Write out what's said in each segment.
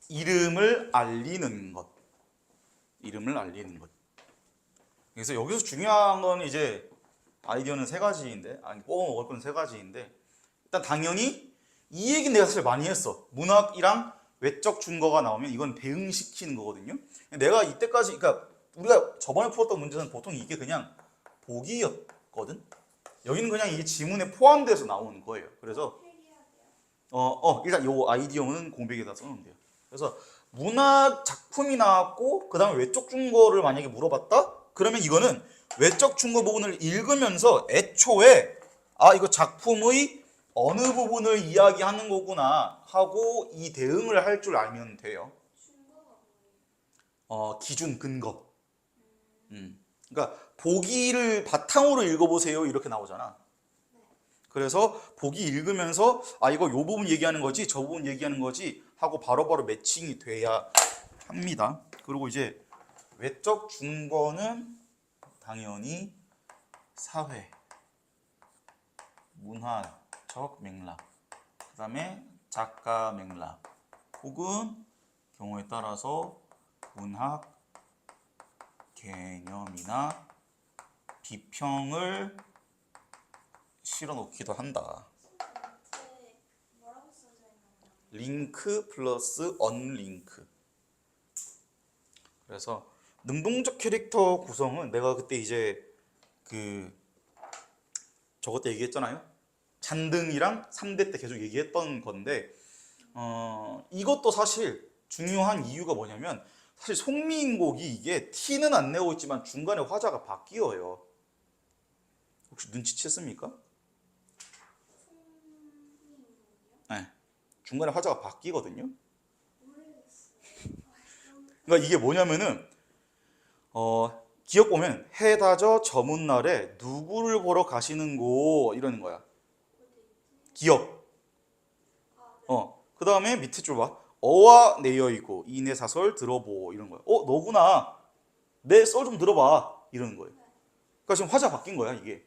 이름을 알리는 것. 이름을 알리는 것. 그래서 여기서 중요한 건 이제 아이디어는 세 가지인데, 아니 뽑아 먹을 건 세 가지인데, 일단 당연히 이 얘기는 내가 사실 많이 했어. 문학이랑 외적 증거가 나오면 이건 대응시키는 거거든요. 내가 이때까지, 그러니까 우리가 저번에 풀었던 문제는 보통 이게 그냥 보기였거든. 여기는 그냥 이 지문에 포함돼서 나오는 거예요. 그래서 일단 요 아이디어는 공백에다 써놓으면 돼요. 그래서 문학 작품이 나왔고 그 다음에 외적 증거를 만약에 물어봤다? 그러면 이거는 외적 증거 부분을 읽으면서 애초에 이거 작품의 어느 부분을 이야기하는 거구나 하고 이 대응을 할 줄 알면 돼요. 기준 근거. 그러니까 보기를 바탕으로 읽어보세요 이렇게 나오잖아. 그래서 보기 읽으면서 이거 요 부분 얘기하는 거지 저 부분 얘기하는 거지 하고 바로바로 매칭이 돼야 합니다. 그리고 이제 외적 증거는 당연히 사회, 문화적 맥락, 그 다음에 작가 맥락 혹은 경우에 따라서 문학 개념이나 비평을 실어놓기도 한다. 링크 플러스 언링크. 그래서 능동적 캐릭터 구성은 내가 그때 이제 저것 때 얘기했잖아요. 잔등이랑 3대 때 계속 얘기했던 건데 이것도 사실 중요한 이유가 뭐냐면 사실 송미인곡이 이게 티는 안 내고 있지만 중간에 화자가 바뀌어요. 혹시 눈치챘습니까? 네. 중간에 화자가 바뀌거든요. 그러니까 이게 뭐냐면은 기억 보면 해다저 저문날에 누구를 보러 가시는고 이러는 거야. 기억. 그 다음에 밑에 줄 봐. 어와 내여이고 이내 사설 들어보 이런 거야. 너구나. 내 썰 좀 들어봐 이러는 거예요. 그러니까 지금 화자 바뀐 거야 이게.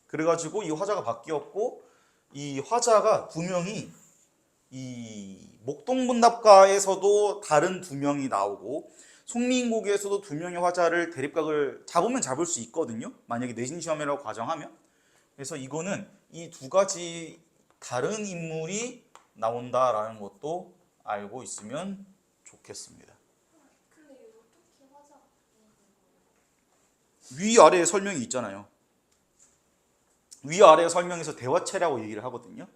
그래가지고 이 화자가 바뀌었고 이 화자가 두 명이 이 목동문답가에서도 다른 두 명이 나오고 송미인곡에서도 두 명의 화자를 대립각을 잡으면 잡을 수 있거든요. 만약에 내신 시험이라고 가정하면. 그래서 이거는 이 두 가지 다른 인물이 나온다라는 것도 알고 있으면 좋겠습니다. 위아래에 설명이 있잖아요. 위아래 설명에서 대화체라고 얘기를 하거든요.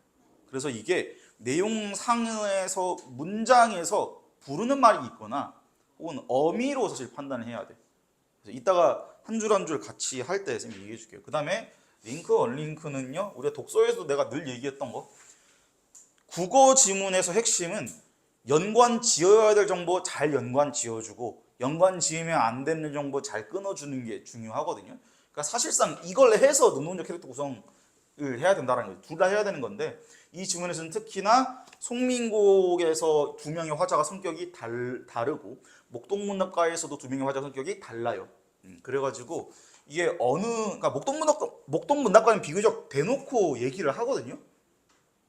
그래서 이게 내용상에서 문장에서 부르는 말이 있거나 혹은 어미로 사실 판단을 해야 돼. 그래서 이따가 한 줄 한 줄 같이 할 때 선생님이 얘기해 줄게요. 그 다음에 링크, 언링크는요. 우리가 독서에서도 내가 늘 얘기했던 거. 국어 지문에서 핵심은 연관 지어야 될 정보 잘 연관 지어주고 연관 지으면 안 되는 정보 잘 끊어주는 게 중요하거든요. 그러니까 사실상 이걸 해서 능동적 캐릭터 구성을 해야 된다는 거예요. 둘 다 해야 되는 건데 이 지문에서는 특히나 송민곡에서 두 명의 화자가 성격이 다르고 목동문학가에서도 두 명의 화자 성격이 달라요. 그래가지고 이게 그러니까 목동문학가는 비교적 대놓고 얘기를 하거든요.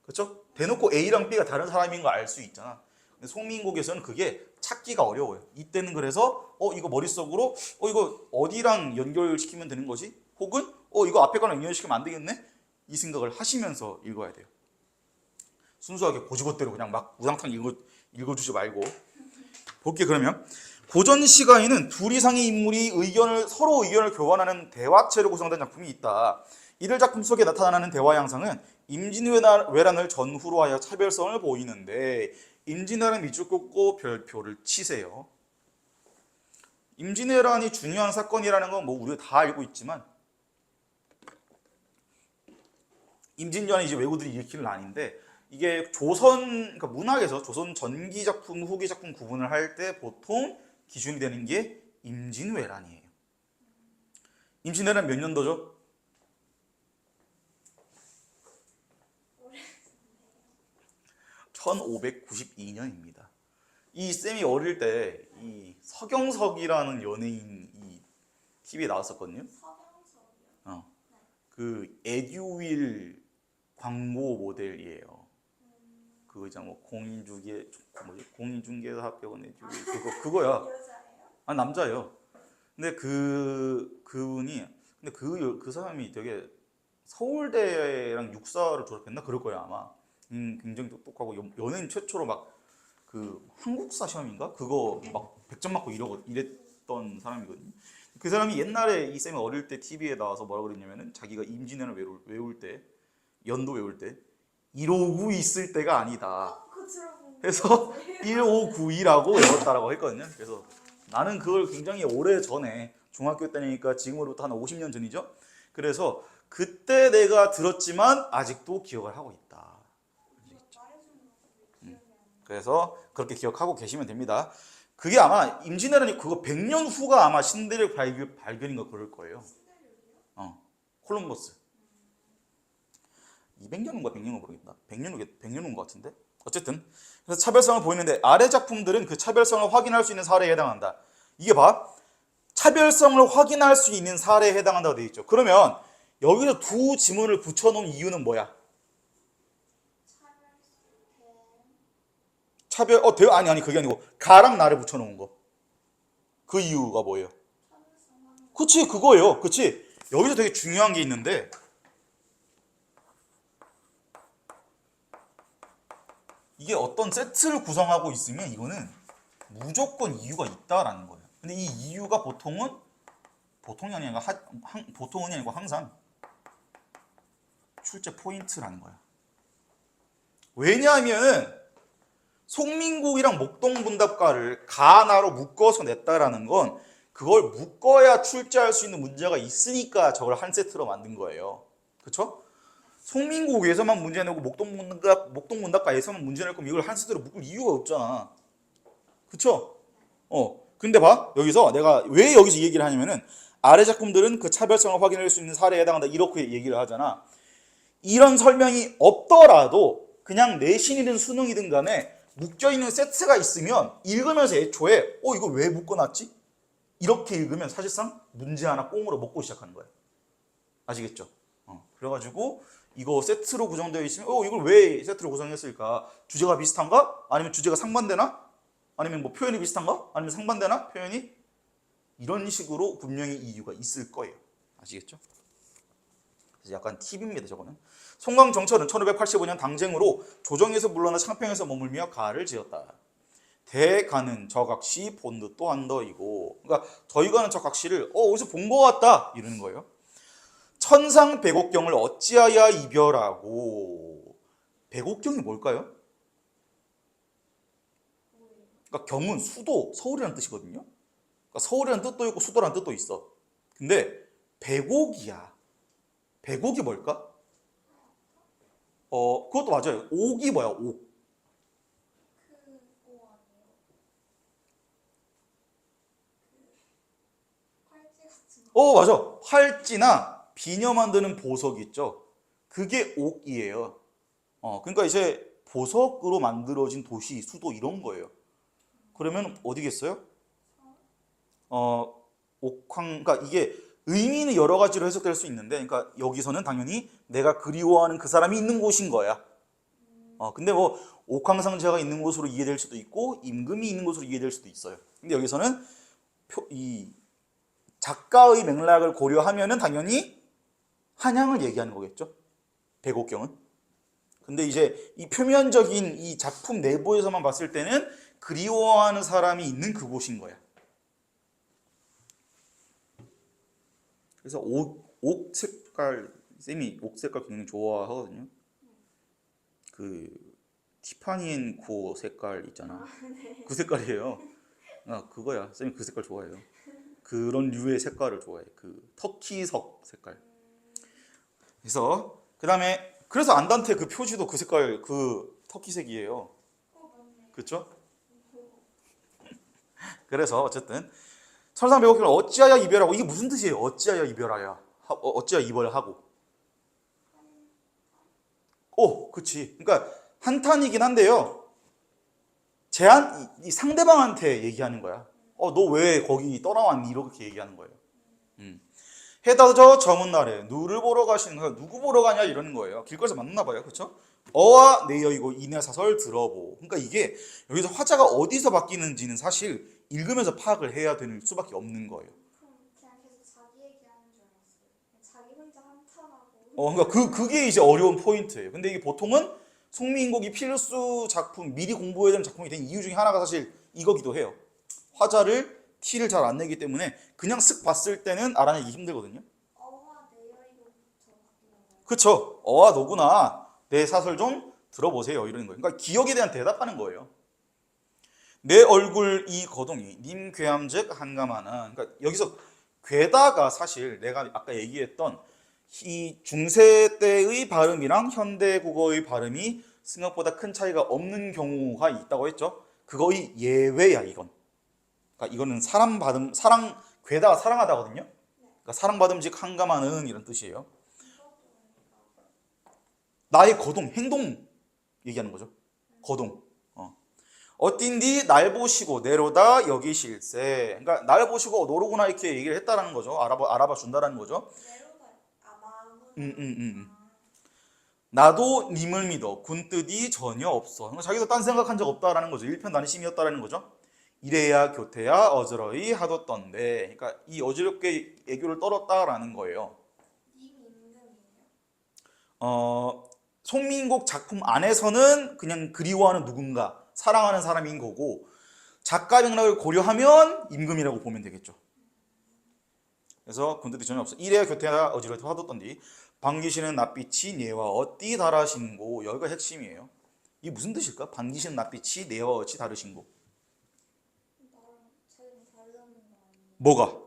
그렇죠? 대놓고 A랑 B가 다른 사람인 거 알 수 있잖아. 근데 송민곡에서는 그게 찾기가 어려워요. 이때는 그래서 이거 머릿속으로 이거 어디랑 연결시키면 되는 거지? 혹은 이거 앞에 거랑 연결시키면 안 되겠네? 이 생각을 하시면서 읽어야 돼요. 순수하게 고지것대로 그냥 막 우당탕 읽어주지 말고. 볼게 그러면 고전 시가에는 둘 이상의 인물이 서로 의견을 교환하는 대화체로 구성된 작품이 있다. 이들 작품 속에 나타나는 대화 양상은 임진왜란을 전후로 하여 차별성을 보이는데 임진왜란 밑줄 긋고 별표를 치세요. 임진왜란이 중요한 사건이라는 건 뭐 우리가 다 알고 있지만 임진왜란이 이제 왜구들이 일으키는 난인데 이게 그러니까 문학에서 조선 전기 작품, 후기 작품 구분을 할 때 보통 기준이 되는 게 임진왜란이에요. 임진왜란 몇 년도죠? 1592년입니다. 이 쌤이 어릴 때 이 서경석이라는 연예인 이 TV에 나왔었거든요. 그 에듀윌 광고 모델이에요. 그거 있잖아. 뭐 공인중개 뭐지? 공인중개사 합격은 그거야. 여자예요? 아 남자예요. 근데 그분이 근데 그 사람이 되게 서울대랑 육사를 졸업했나 그럴 거야 아마. 굉장히 똑똑하고 연예인 최초로 막 그 한국사 시험인가 그거 막 100점 맞고 이랬던 사람이거든요. 그 사람이 옛날에 이 쌤이 어릴 때 TV에 나와서 뭐라 그랬냐면은 자기가 임진왜란을 외울 때 연도 외울 때 1592 있을 때가 아니다. 그거 들어본 해서 1592라고 외웠다라고 했거든요. 그래서 나는 그걸 굉장히 오래 전에 중학교 때니까 지금으로부터 한 50년 전이죠. 그래서 그때 내가 들었지만 아직도 기억을 하고 있다. 그래서 그렇게 기억하고 계시면 됩니다. 그게 아마 임진왜란이 그거 100년 후가 아마 신대륙 발견인가 그럴 거예요. 콜럼버스. 200년 후인가 100년 후 모르겠다. 100년 후인 것 같은데. 어쨌든 그래서 차별성을 보이는데 아래 작품들은 그 차별성을 확인할 수 있는 사례에 해당한다. 이게 봐. 차별성을 확인할 수 있는 사례에 해당한다고 되어 있죠. 그러면 여기서 두 지문을 붙여놓은 이유는 뭐야? 아니 그게 아니고 가랑 나를 붙여놓은 거. 그 이유가 뭐예요? 그치 그거예요. 그치 여기서 되게 중요한 게 있는데 이게 어떤 세트를 구성하고 있으면 이거는 무조건 이유가 있다라는 거예요. 근데 이 이유가 보통이 아니고 항상 출제 포인트라는 거야. 왜냐하면은 송민국이랑 목동분답가를 가나로 묶어서 냈다라는 건 그걸 묶어야 출제할 수 있는 문제가 있으니까 저걸 한 세트로 만든 거예요. 그렇죠? 송민국에서만 문제 내고 목동분답가에서만 문제 낼 거면 이걸 한 세트로 묶을 이유가 없잖아. 그렇죠? 근데 봐. 여기서 내가 왜 여기서 이 얘기를 하냐면은 아래 작품들은 그 차별성을 확인할 수 있는 사례에 해당한다. 이렇게 얘기를 하잖아. 이런 설명이 없더라도 그냥 내신이든 수능이든 간에 묶여있는 세트가 있으면 읽으면서 애초에 이거 왜 묶어놨지? 이렇게 읽으면 사실상 문제 하나 꽁으로 먹고 시작하는 거예요. 아시겠죠? 그래가지고 이거 세트로 구성되어 있으면 이걸 왜 세트로 구성했을까? 주제가 비슷한가? 아니면 주제가 상반되나? 아니면 뭐 표현이 비슷한가? 아니면 상반되나? 표현이? 이런 식으로 분명히 이유가 있을 거예요. 아시겠죠? 그래서 약간 팁입니다, 저거는. 송광정철은 1585년 당쟁으로 조정에서 물러나 창평에서 머물며 가를 지었다. 대가는 저각시 본드 또 한더이고, 그러니까 저희가는 저각시를 어디서 본 것 같다 이러는 거예요. 천상 백옥경을 어찌하여 이별하고. 백옥경이 뭘까요? 그러니까 경은 수도, 서울이라는 뜻이거든요. 그러니까 서울이라는 뜻도 있고 수도라는 뜻도 있어. 근데 백옥이야. 백옥이 뭘까? 그것도 맞아요. 옥이 뭐야? 옥. 맞아. 활찌나 비녀 만드는 보석 있죠. 그게 옥이에요. 그러니까 이제 보석으로 만들어진 도시, 수도 이런 거예요. 그러면 어디겠어요? 그러니까 이게 의미는 여러 가지로 해석될 수 있는데, 그러니까 여기서는 당연히 내가 그리워하는 그 사람이 있는 곳인 거야. 근데 뭐 옥황상제가 있는 곳으로 이해될 수도 있고 임금이 있는 곳으로 이해될 수도 있어요. 근데 여기서는 이 작가의 맥락을 고려하면은 당연히 한양을 얘기하는 거겠죠. 백옥경은. 근데 이제 이 표면적인 이 작품 내부에서만 봤을 때는 그리워하는 사람이 있는 그곳인 거야. 그래서 옥 색깔, 쌤이 옥 색깔 굉장히 좋아하거든요. 그 티파니 앤 코 색깔 있잖아. 그 색깔이에요. 그거야. 쌤이 그 색깔 좋아해요. 그런 류의 색깔을 좋아해. 그 터키석 색깔. 그래서 안단테 그 표지도 그 색깔, 그 터키색이에요. 그렇죠? 그래서 어쨌든 천상백옥경을 어찌하여 이별하고, 이게 무슨 뜻이에요? 어찌하여 이별하여, 어찌하여 이별하고. 그치. 그러니까 한탄이긴 한데요. 이 상대방한테 얘기하는 거야. 너 왜 거기 떠나왔니? 이렇게 얘기하는 거예요. 해다 저 저문 날에 누를 보러 가시는 거야. 누구 보러 가냐 이러는 거예요. 길거리에서 만났나 봐요. 그렇죠? 어와 내여이고 이내 사설 들어보. 그러니까 이게 여기서 화자가 어디서 바뀌는지는 사실 읽으면서 파악을 해야 되는 수밖에 없는 거예요. 그럼 그냥 계속 자기 얘기하는 줄 알았어요. 자기 혼자 한탄하고. 그러니까 그게 이제 어려운 포인트예요. 근데 이게 보통은 송민곡이 필수 작품, 미리 공부해야 되는 작품이 된 이유 중에 하나가 사실 이거기도 해요. 화자를 티를 잘 안 내기 때문에 그냥 쓱 봤을 때는 알아내기 힘들거든요. 어와 내여이로부터 바뀌는 거예요. 그쵸? 어와 너구나 내 사설 좀 들어보세요 이러는 거예요. 그러니까 기억에 대한 대답하는 거예요. 내 얼굴 이 거동이 님 괴함즉 한감하는. 그러니까 여기서 괴다가 사실 내가 아까 얘기했던 이 중세 때의 발음이랑 현대 국어의 발음이 생각보다 큰 차이가 없는 경우가 있다고 했죠. 그거의 예외야 이건. 그러니까 이거는 사랑 괴다가 사랑하다거든요. 그러니까 사랑받음직 한감하는 이런 뜻이에요. 나의 거동, 행동 얘기하는 거죠. 거동. 어딘디 날 보시고 내로다 여기실세. 그러니까 날 보시고 너로구나 이렇게 얘기를 했다라는 거죠. 알아봐 준다라는 거죠. 내로가 마음은. 나도 님을 믿어 군 뜻이 전혀 없어. 그러니까 자기도 딴 생각한 적 없다라는 거죠. 일편단심이었다라는 거죠. 이래야 교태야 어지러이 하뒀던데. 그러니까 이 어지럽게 애교를 떨었다라는 거예요. 님 임금이에요. 송민곡 작품 안에서는 그냥 그리워하는 누군가, 사랑하는 사람인 거고 작가 맥락을 고려하면 임금이라고 보면 되겠죠. 그래서 군뜻이 전혀 없어. 이래야 교태야 어지러이 하뒀던디. 반기시는 낯빛이 내와 어찌 다르신고. 여기가 핵심이에요. 이게 무슨 뜻일까? 반기시는 낯빛이 내와 어찌 다르신고. 나랑 쟤는 다르다는 거 아니에요? 뭐가?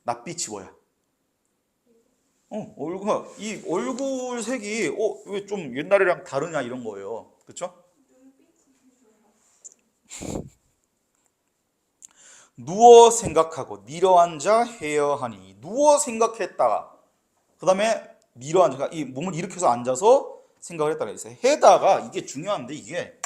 낯빛이 뭐야? 이 얼굴 색이 왜 좀 옛날이랑 다르냐 이런 거예요. 그렇죠? 누워 생각하고 내려앉아 헤어하니. 누워 생각했다가 그 다음에 내려앉아 이 몸을 일으켜서 앉아서 생각을 했다가 있어요. 해다가 이게 중요한데 이게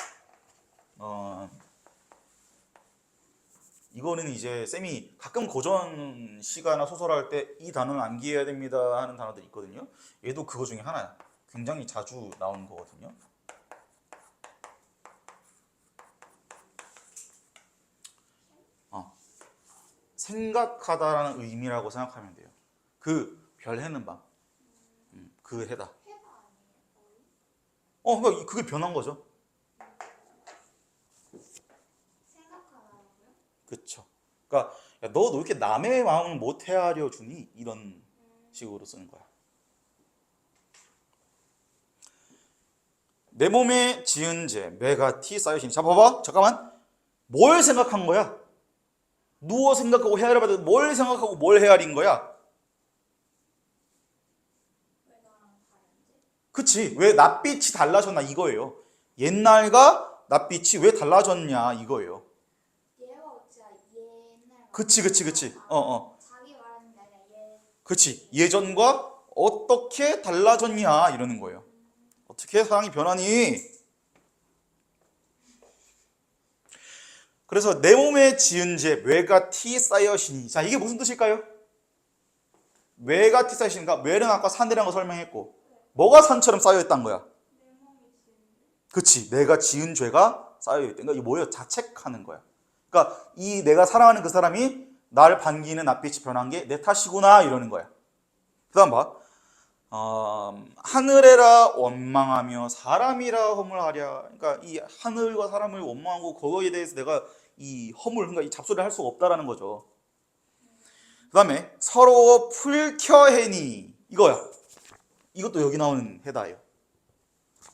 이거는 이제 쌤이 가끔 고전 시가나 소설 할 때 이 단어는 암기해야 됩니다 하는 단어들이 있거든요. 얘도 그거 중에 하나야. 굉장히 자주 나오는 거거든요. 생각하다라는 의미라고 생각하면 돼요. 그 별 해는 밤. 그 해다. 해가 아니에요? 그러니까 그게 변한 거죠. 생각하라고요? 그쵸. 그러니까 야, 너 왜 이렇게 남의 마음을 못 헤아려 주니? 이런 식으로 쓰는 거야. 내 몸에 지은 죄, 매가티 쌓여시니. 자, 봐봐. 잠깐만. 뭘 생각한 거야? 누워 생각하고 헤아려봐도 뭘 생각하고 뭘 헤아린 거야? 왜 나랑 다른지? 그치. 왜 낯빛이 달라졌나 이거예요. 옛날과 낯빛이 왜 달라졌냐 이거예요. 얘와 어찌야 옛날. 그치. 자기 말하는 게 아니라 얘. 그치. 예전과 어떻게 달라졌냐 이러는 거예요. 어떻게 사랑이 변하니? 그래서 내 몸에 지은 죄 외가티 쌓여시니. 자, 이게 무슨 뜻일까요? 외가티 쌓여시니까 외는 아까 산이라는 거 설명했고 뭐가 산처럼 쌓여있다는 거야? 내 몸이 지은. 그치. 내가 지은 죄가 쌓여있다. 그러니까 이게 뭐예요? 자책하는 거야. 그러니까 이 내가 사랑하는 그 사람이 나를 반기는 낯빛이 변한 게 내 탓이구나 이러는 거야. 그 다음 봐. 하늘에라 원망하며 사람이라 허물하랴. 그러니까 이 하늘과 사람을 원망하고 그거에 대해서 내가 이 허물, 그러니까 이 잡소리를 할 수가 없다라는 거죠. 그 다음에 서로 풀켜해니. 이거야. 이것도 여기 나오는 해다예요.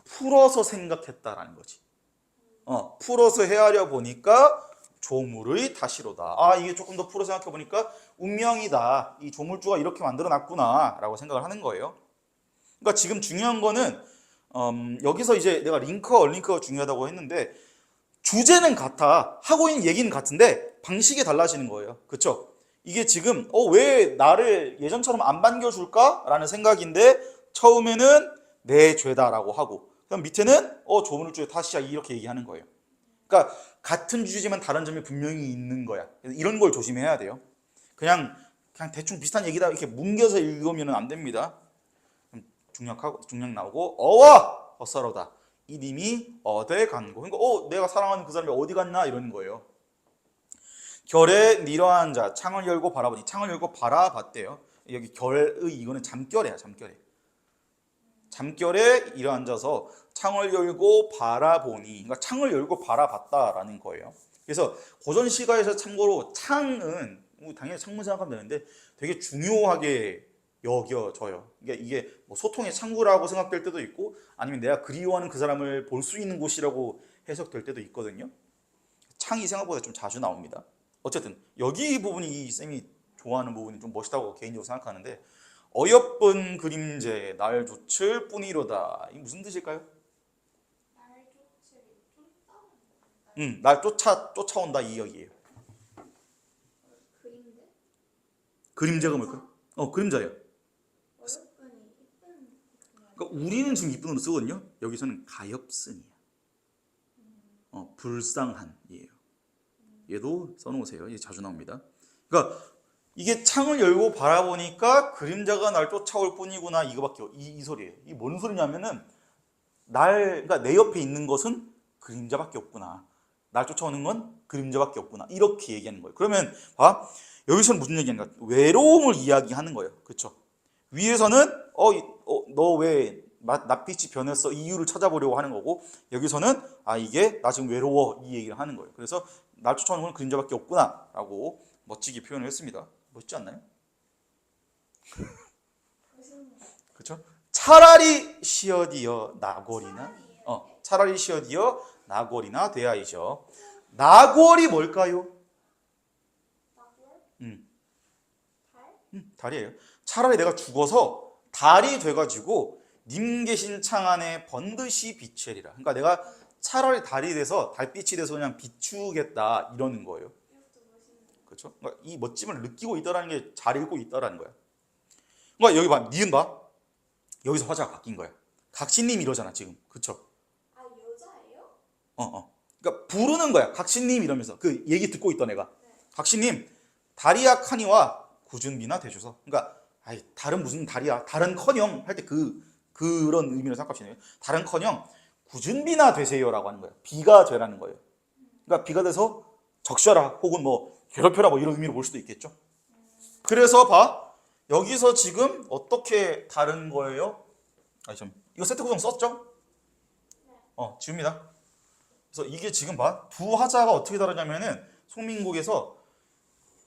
풀어서 생각했다라는 거지. 풀어서 헤아려 보니까 조물의 탓이로다. 이게 조금 더 풀어 생각해 보니까 운명이다. 이 조물주가 이렇게 만들어 놨구나라고 생각을 하는 거예요. 그러니까 지금 중요한 거는 여기서 이제 내가 링크와 언링크가 중요하다고 했는데 주제는 같아. 하고 있는 얘기는 같은데 방식이 달라지는 거예요. 그렇죠? 이게 지금 왜 나를 예전처럼 안 반겨줄까? 라는 생각인데 처음에는 내 죄다라고 하고 그럼 밑에는 조물주의 탓이야 이렇게 얘기하는 거예요. 그러니까 같은 주제지만 다른 점이 분명히 있는 거야. 이런 걸 조심해야 돼요. 그냥 그냥 대충 비슷한 얘기다 이렇게 뭉개서 읽으면 안 됩니다. 중략 나오고 어와 어사로다. 이님이 어딜 간고. 그러니까 내가 사랑하는 그 사람이 어디 갔나 이러는 거예요. 결에 니러한 자 창을 열고 바라보니. 창을 열고 바라봤대요. 여기 결의 이거는 잠결이야. 잠결에 일어앉아서 창을 열고 바라보니. 그러니까 창을 열고 바라봤다라는 거예요. 그래서 고전 시가에서 참고로 창은 당연히 창문 생각하면 되는데 되게 중요하게 여겨져요. 그러니까 이게 뭐 소통의 창구라고 생각될 때도 있고 아니면 내가 그리워하는 그 사람을 볼 수 있는 곳이라고 해석될 때도 있거든요. 창이 생각보다 좀 자주 나옵니다. 어쨌든 여기 이 부분이 이 쌤이 좋아하는 부분이 좀 멋있다고 개인적으로 생각하는데 어여쁜 그림제 날 좇을 뿐이로다. 이게 무슨 뜻일까요? 날 쫓을 날 쫓아온다 이 이야기예요. 그림데? 그림자가 뭘까요? 그림자예요. 어여쁜이 이쁜 그냥. 그러니까 우리는 지금 이쁜으로 쓰거든요. 여기서는 가엾은이야. 불쌍한이에요. 얘도 써놓으세요. 얘 자주 나옵니다. 그러니까 이게 창을 열고 바라보니까 그림자가 날 쫓아올 뿐이구나 이거밖에 이 소리예요. 이게 뭔 소리냐면은 그러니까 내 옆에 있는 것은 그림자밖에 없구나. 날 쫓아오는 건 그림자밖에 없구나. 이렇게 얘기하는 거예요. 그러면 봐. 여기서는 무슨 얘기하는가? 외로움을 이야기하는 거예요. 그렇죠? 위에서는 너 왜 낯빛이 변했어? 이유를 찾아보려고 하는 거고 여기서는 이게 나 지금 외로워 이 얘기를 하는 거예요. 그래서 날 쫓아오는 건 그림자밖에 없구나 라고 멋지게 표현을 했습니다. 멋있지 않나요? 그렇죠? 차라리 시어디어 나골이나 차라리 시어디어 나골이나 대하이셔. 나골이 뭘까요? 달이에요. 차라리 내가 죽어서 달이 돼가지고 님 계신 창 안에 번듯이 비추리라. 그러니까 내가 차라리 달이 돼서 달빛이 돼서 그냥 비추겠다 이러는 거예요. 그렇죠? 그러니까 이 멋짐을 느끼고 있다라는 게 잘 읽고 있다라는 거야. 그러니까 여기 봐, 니은 봐. 여기서 화자가 바뀐 거야. 각신님 이러잖아 지금, 그렇죠? 여자예요? 그러니까 부르는 거야. 각신님 이러면서 그 얘기 듣고 있던 애가. 각신님, 다리야 카니와 구준비나 대주서. 그러니까 다른 무슨 다리야, 다른커녕 할 때 그런 의미로 생각하시네요. 다른커녕 구준비나 되세요라고 하는 거예요. 비가 되라는 거예요. 그러니까 비가 돼서 적셔라 혹은 뭐 괴롭혀라 뭐 이런 의미로 볼 수도 있겠죠. 그래서 봐, 여기서 지금 어떻게 다른 거예요? 이거 세트 구성 썼죠? 지웁니다. 그래서 이게 지금 봐, 두 화자가 어떻게 다르냐면은 송민국에서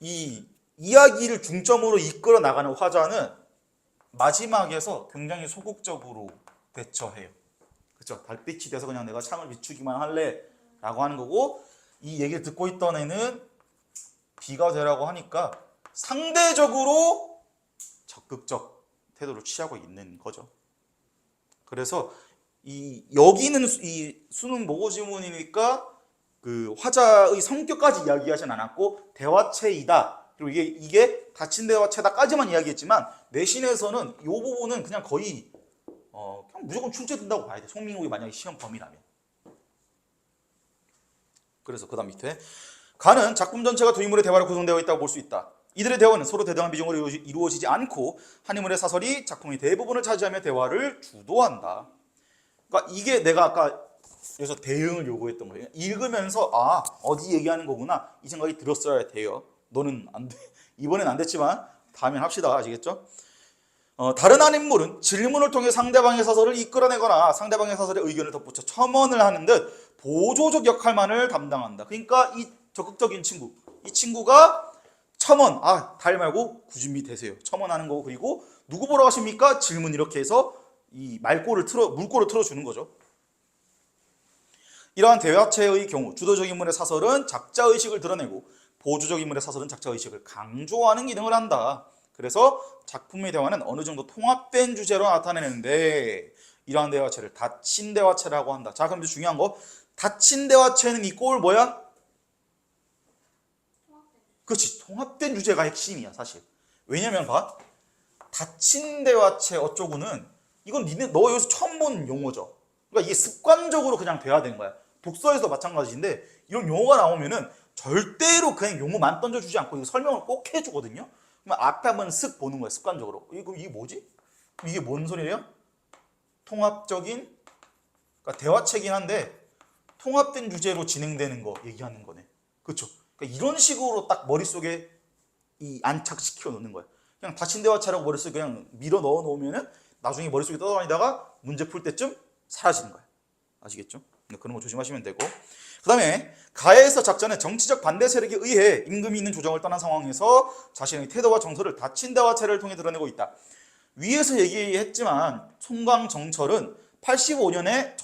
이 이야기를 중점으로 이끌어 나가는 화자는 마지막에서 굉장히 소극적으로 대처해요. 그렇죠? 달빛이 돼서 그냥 내가 창을 비추기만 할래 라고 하는 거고 이 얘기를 듣고 있던 애는 비가 되라고 하니까 상대적으로 적극적 태도를 취하고 있는 거죠. 그래서 여기는 이 수능 모고 지문이니까 그 화자의 성격까지 이야기하진 않았고 대화체이다. 그리고 이게 닫힌 대화체다까지만 이야기했지만 내신에서는 이 부분은 그냥 거의 그냥 무조건 출제된다고 봐야 돼. 송민국이 만약에 시험 범위라면. 그래서 그다음 밑에 가는 작품 전체가 두 인물의 대화로 구성되어 있다고 볼 수 있다. 이들의 대화는 서로 대등한 비중으로 이루어지지 않고 한 인물의 사설이 작품의 대부분을 차지하며 대화를 주도한다. 그러니까 이게 내가 아까 여기서 대응을 요구했던 거예요. 읽으면서 어디 얘기하는 거구나 이 생각이 들었어야 돼요. 너는 안 돼. 이번엔 안 됐지만 다음엔 합시다. 아시겠죠? 다른 한 인물은 질문을 통해 상대방의 사설을 이끌어내거나 상대방의 사설에 의견을 덧붙여 첨언을 하는 듯 보조적 역할만을 담당한다. 그러니까 이 적극적인 친구, 이 친구가 첨언, 달 말고 구준비 되세요. 첨언하는 거고 그리고 누구 보러 가십니까? 질문 이렇게 해서 이 물꼬를 틀어주는 거죠. 이러한 대화체의 경우 주도적 인물의 사설은 작자의식을 드러내고 보조적 인물의 사설은 작자의식을 강조하는 기능을 한다. 그래서 작품의 대화는 어느 정도 통합된 주제로 나타내는데 이러한 대화체를 닫힌 대화체라고 한다. 자, 그럼 이제 중요한 거 닫힌 대화체는 이 꼴 뭐야? 그렇지. 통합된 주제가 핵심이야 사실. 왜냐면 봐. 닫힌 대화체 어쩌고는 이건 너 여기서 처음 본 용어죠. 그러니까 이게 습관적으로 그냥 돼야 되는 거야. 독서에서 마찬가지인데 이런 용어가 나오면은 절대로 그냥 용어만 던져주지 않고 이거 설명을 꼭 해주거든요. 그러면 앞에 한번 쓱 보는 거야, 습관적으로. 이게 뭐지? 이게 뭔 소리예요? 통합적인, 그러니까 대화체긴 한데 통합된 주제로 진행되는 거 얘기하는 거네. 그렇죠? 그러니까 이런 식으로 딱 머릿속에 안착시켜 놓는 거야. 그냥 닫힌 대화체라고 머릿속에 그냥 밀어 넣어 놓으면은 나중에 머릿속에 떠다니다가 문제 풀 때쯤 사라지는 거야. 아시겠죠? 그런 거 조심하시면 되고. 그 다음에 가해에서 작자는 정치적 반대 세력에 의해 임금이 있는 조정을 떠난 상황에서 자신의 태도와 정서를 닫힌 대화체를 통해 드러내고 있다. 위에서 얘기했지만 송광정철은 85년에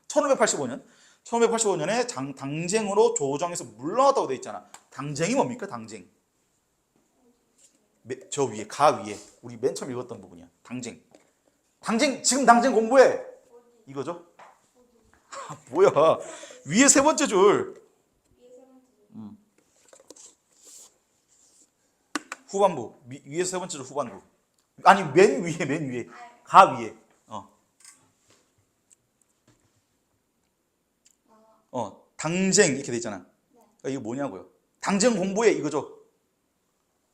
1585년에 당쟁으로 조정에서 물러났다고 돼 있잖아. 당쟁이 뭡니까? 당쟁. 저 위에 가 위에 우리 맨 처음 읽었던 부분이야. 당쟁. 지금 당쟁 공부해. 이거죠? 뭐야? 위에 세 번째 줄. 후반부. 위에 세 번째 줄 후반부. 아니 맨 위에. 가 위에. 당쟁 이렇게 돼 있잖아. 그러니까 이거 뭐냐고요? 당쟁 공부해 이거죠.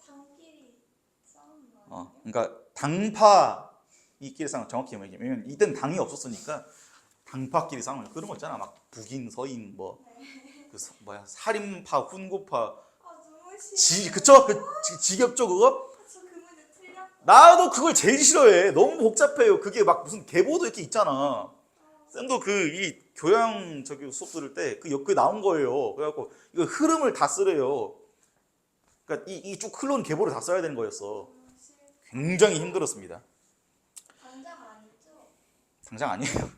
당끼리 싸우는 거 그러니까 당파이끼리 싸우는 정확히 얘기하면 왜냐면 이때는 당이 없었으니까 당파끼리 싸우는 그런 거 있잖아. 막 북인, 서인 뭐 살인파, 훈구파. 너무 싫어. 그쵸? 지겹죠 그거? 저 그 문제 틀렸고. 나도 그걸 제일 싫어해. 너무 복잡해요. 그게 막 무슨 계보도 이렇게 있잖아. 쌤도 이 교양 수업 들을 때 그게 나온 거예요. 그래갖고 이거 흐름을 다 쓰래요. 그러니까 이 쭉 흘러온 계보를 다 써야 되는 거였어. 굉장히 힘들었습니다. 당장 아니죠? 당장 아니에요.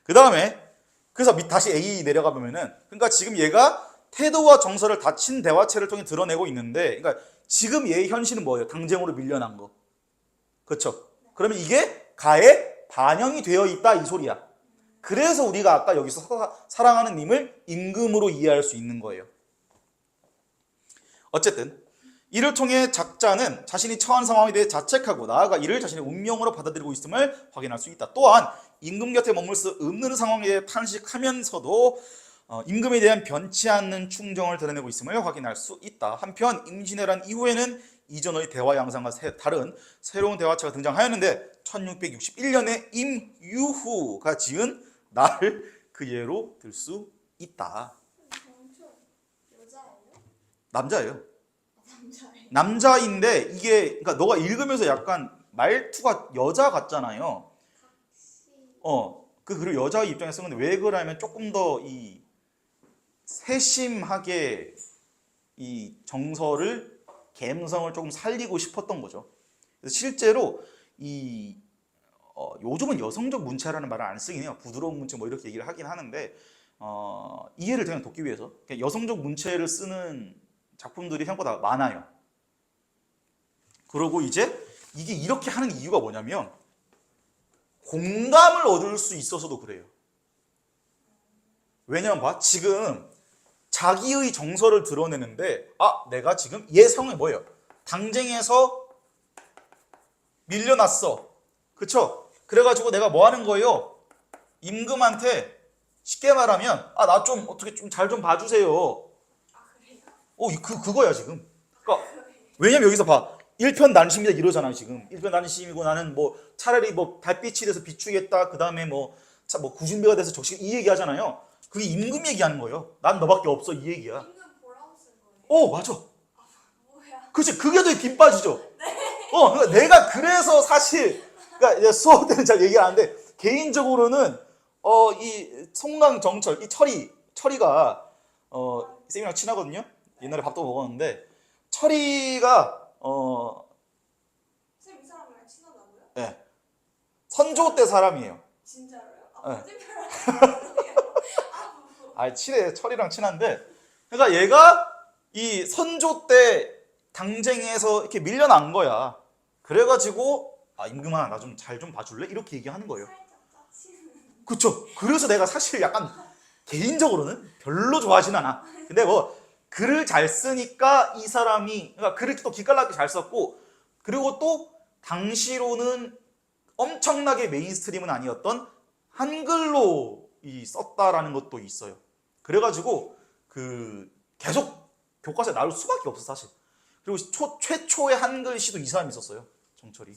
그 다음에 그래서 다시 A 내려가 보면은 그러니까 지금 얘가 태도와 정서를 닫힌 대화체를 통해 드러내고 있는데 그러니까 지금 얘의 현실은 뭐예요? 당쟁으로 밀려난 거. 그렇죠? 그러면 이게 가에 반영이 되어 있다 이 소리야. 그래서 우리가 아까 여기서 사랑하는 님을 임금으로 이해할 수 있는 거예요. 어쨌든 이를 통해 작자는 자신이 처한 상황에 대해 자책하고 나아가 이를 자신의 운명으로 받아들이고 있음을 확인할 수 있다. 또한 임금 곁에 머물 수 없는 상황에 대해 탄식하면서도 임금에 대한 변치 않는 충정을 드러내고 있음을 확인할 수 있다. 한편 임진왜란 이후에는 이전의 대화 양상과 다른 새로운 대화체가 등장하였는데 1661년에 임유후가 지은 나를 그 예로 들 수 있다. 정철 여자예요? 남자예요. 남자예요? 남자인데 이게 그러니까 너가 읽으면서 약간 말투가 여자 같잖아요. 그리고 여자의 입장에서 근데 왜 그러냐면 조금 더 이 세심하게 이 정서를 감성을 조금 살리고 싶었던 거죠. 그래서 실제로 요즘은 여성적 문체라는 말을 안 쓰긴 해요. 부드러운 문체 뭐 이렇게 얘기를 하긴 하는데 이해를 그냥 돕기 위해서 여성적 문체를 쓰는 작품들이 생각보다 많아요. 그리고 이제 이게 이렇게 하는 이유가 뭐냐면 공감을 얻을 수 있어서도 그래요. 왜냐면 봐, 지금 자기의 정서를 드러내는데 내가 지금 얘 상황이 뭐예요? 당쟁에서 밀려났어. 그쵸? 그래가지고 내가 뭐 하는 거예요? 임금한테 쉽게 말하면 나 좀 어떻게 좀 잘 좀 봐주세요. 그래요? 그거야 지금. 그러니까 왜냐면 여기서 봐. 일편단심이다 이러잖아 지금. 일편단심이고 나는 뭐 차라리 뭐 달빛이 돼서 비추겠다. 그 다음에 뭐 구준비가 돼서 적시 이 얘기 하잖아요. 그게 임금 얘기하는 거예요. 난 너밖에 없어 이 얘기야. 임금 보라고 쓴 거예요? 맞아. 뭐야? 그렇지. 그게 더 빗 빠지죠. 그러니까 내가 그래서 사실 그러니까 이제 수업 때는 잘 얘기 안 하는데 개인적으로는 이 송강정철 이 철이가 쌤이랑 친하거든요. 옛날에 밥도 먹었는데 철이가 쌤 이 사람이랑 친하다고요? 네. 선조 때 사람이에요. 진짜로요? 네. 거짓말하는 거예요? 친해. 철이랑 친한데 그러니까 얘가 이 선조 때 당쟁에서 이렇게 밀려난 거야. 그래가지고 임금아 나 좀 잘 좀 봐줄래? 이렇게 얘기하는 거예요. 살짝 짜치는. 그쵸? 그래서 내가 사실 약간 개인적으로는 별로 좋아하진 않아. 근데 뭐 글을 잘 쓰니까 이 사람이 그러니까 글을 또 기깔나게 잘 썼고 그리고 또 당시로는 엄청나게 메인스트림은 아니었던 한글로 썼다라는 것도 있어요. 그래가지고 계속 교과서에 나올 수밖에 없어 사실. 그리고 최초의 한글 시도 이 사람이 있었어요. 정철이.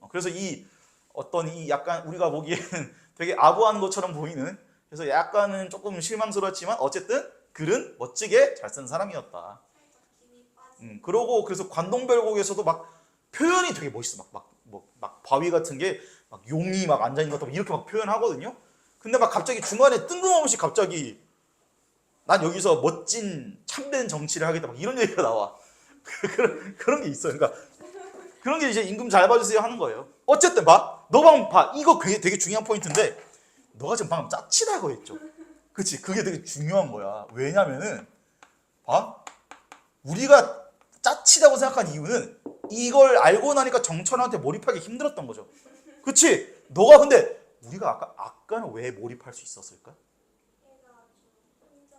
그래서 이 어떤 이 약간 우리가 보기에는 되게 아부한 것처럼 보이는, 그래서 약간은 조금 실망스러웠지만 어쨌든 글은 멋지게 잘 쓴 사람이었다. 살짝 김이 빠진. 그러고 그래서 관동별곡에서도 막 표현이 되게 멋있어. 막 바위 같은 게 막 용이 막 앉아 있는 것도 이렇게 막 표현하거든요. 근데 막 갑자기 중간에 뜬금없이 갑자기 난 여기서 멋진 참된 정치를 하겠다 막 이런 얘기가 나와. 그런 게 있어요. 그러니까 그런 게 이제 임금 잘 봐주세요 하는 거예요. 어쨌든 너 방금 봐. 이거 되게 중요한 포인트인데 너가 지금 방금 짜치다고 했죠. 그치? 그게 되게 중요한 거야. 왜냐면은 우리가 짜치다고 생각한 이유는 이걸 알고 나니까 정철한테 몰입하기 힘들었던 거죠. 그치? 너가 근데 우리가 아까는 왜 몰입할 수 있었을까? 얘가 좀 혼자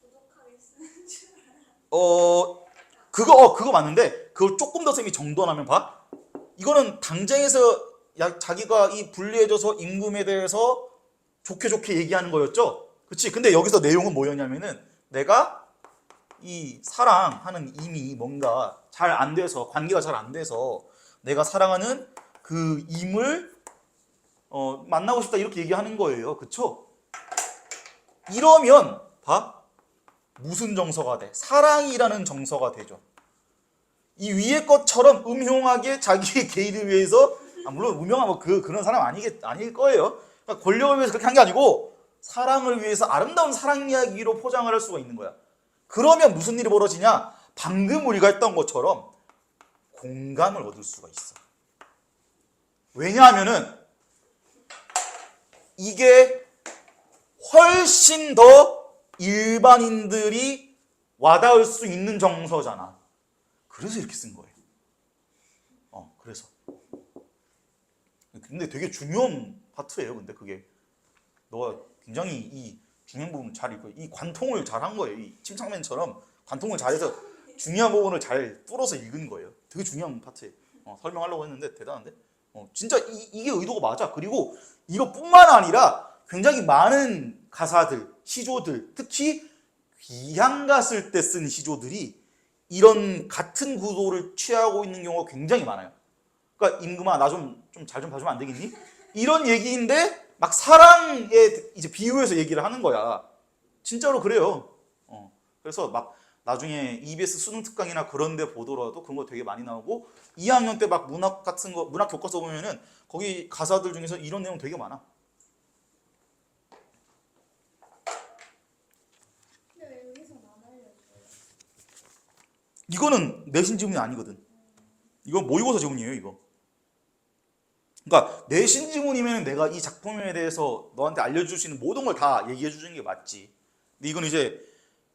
고독하게 쓰는 줄 알아. 그거 맞는데 그걸 조금 더 쌤이 정돈하면 봐. 이거는 당장에서 자기가 이 불리해져서 임금에 대해서 좋게 얘기하는 거였죠. 그치? 근데 여기서 내용은 뭐였냐면은 내가 이 사랑하는 이미 뭔가 잘 안 돼서 관계가 잘 안 돼서 내가 사랑하는 그 임을 만나고 싶다 이렇게 얘기하는 거예요. 그쵸? 이러면 무슨 정서가 돼? 사랑이라는 정서가 되죠. 이 위의 것처럼 음흉하게 자기의 개인을 위해서 물론 음흉한 뭐 그런 사람 아닐 거예요. 그러니까 권력을 위해서 그렇게 한 게 아니고 사랑을 위해서 아름다운 사랑 이야기로 포장을 할 수가 있는 거야. 그러면 무슨 일이 벌어지냐? 방금 우리가 했던 것처럼 공감을 얻을 수가 있어. 왜냐하면은 이게 훨씬 더 일반인들이 와닿을 수 있는 정서잖아. 그래서 이렇게 쓴 거예요. 그래서. 근데 되게 중요한 파트예요. 근데 그게 너가 굉장히 이 중요한 부분을 잘 읽고 이 관통을 잘 한 거예요. 이 침착맨처럼 관통을 잘해서 중요한 부분을 잘 뚫어서 읽은 거예요. 되게 중요한 파트예요. 설명하려고 했는데 대단한데. 진짜 이게 의도가 맞아. 그리고 이것뿐만 아니라 굉장히 많은 가사들, 시조들, 특히 귀향 갔을 때 쓴 시조들이 이런 같은 구도를 취하고 있는 경우가 굉장히 많아요. 그러니까 임금아 나 좀 잘 좀 봐주면 안 되겠니? 이런 얘기인데 막 사랑에 이제 비유해서 얘기를 하는 거야. 진짜로 그래요. 그래서 막 나중에 EBS 수능 특강이나 그런 데 보더라도 그런 거 되게 많이 나오고 2학년 때 막 문학 같은 거 문학 교과서 보면은 거기 가사들 중에서 이런 내용 되게 많아. 근데 왜 여기서 안 알려줘요? 이거는 내신 지문이 아니거든. 이건 모의고사 지문이에요, 이거. 그러니까 내신 지문이면 내가 이 작품에 대해서 너한테 알려줄 수 있는 모든 걸 다 얘기해 주는 게 맞지. 근데 이건 이제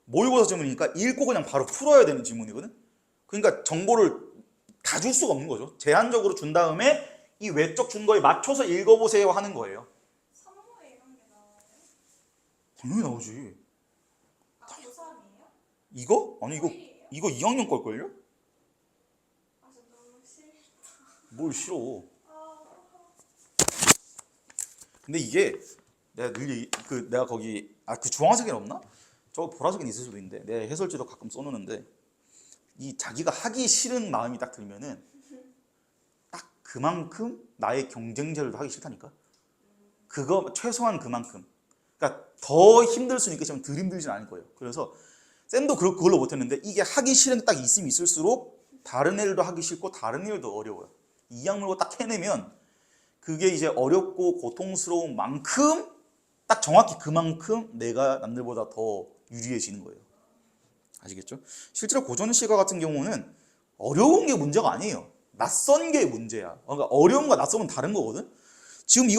모의고사 지문이니까 읽고 그냥 바로 풀어야 되는 지문이거든. 그러니까 정보를 다 줄 수가 없는 거죠. 제한적으로 준 다음에 이 외적 준거에 맞춰서 읽어보세요 하는 거예요. 성모에 이런 게 나와요? 당연히 나오지. 고3이에요? 이거? 아니 고1이에요? 이거 2학년 걸걸요? 저 너무 싫다. 뭘 싫어. 근데 이게 내가 내가 거기 그 주황색은 없나? 저 보라색은 있을 수도 있는데 내 해설지도 가끔 써놓는데 이 자기가 하기 싫은 마음이 딱 들면은 딱 그만큼 나의 경쟁자를 하기 싫다니까. 그거 최소한 그만큼. 그러니까 더 힘들 수는 있겠지만 덜 힘들진 않을 거예요. 그래서 쌤도 그걸로 못했는데 이게 하기 싫은 게 딱 있으면 있을수록 다른 일도 하기 싫고 다른 일도 어려워요. 이 약물고 딱 해내면 그게 이제 어렵고 고통스러운 만큼 딱 정확히 그만큼 내가 남들보다 더 유리해지는 거예요. 아시겠죠? 실제로 고전시가 같은 경우는 어려운 게 문제가 아니에요. 낯선 게 문제야. 그러니까 어려움과 낯선은 다른 거거든. 지금 이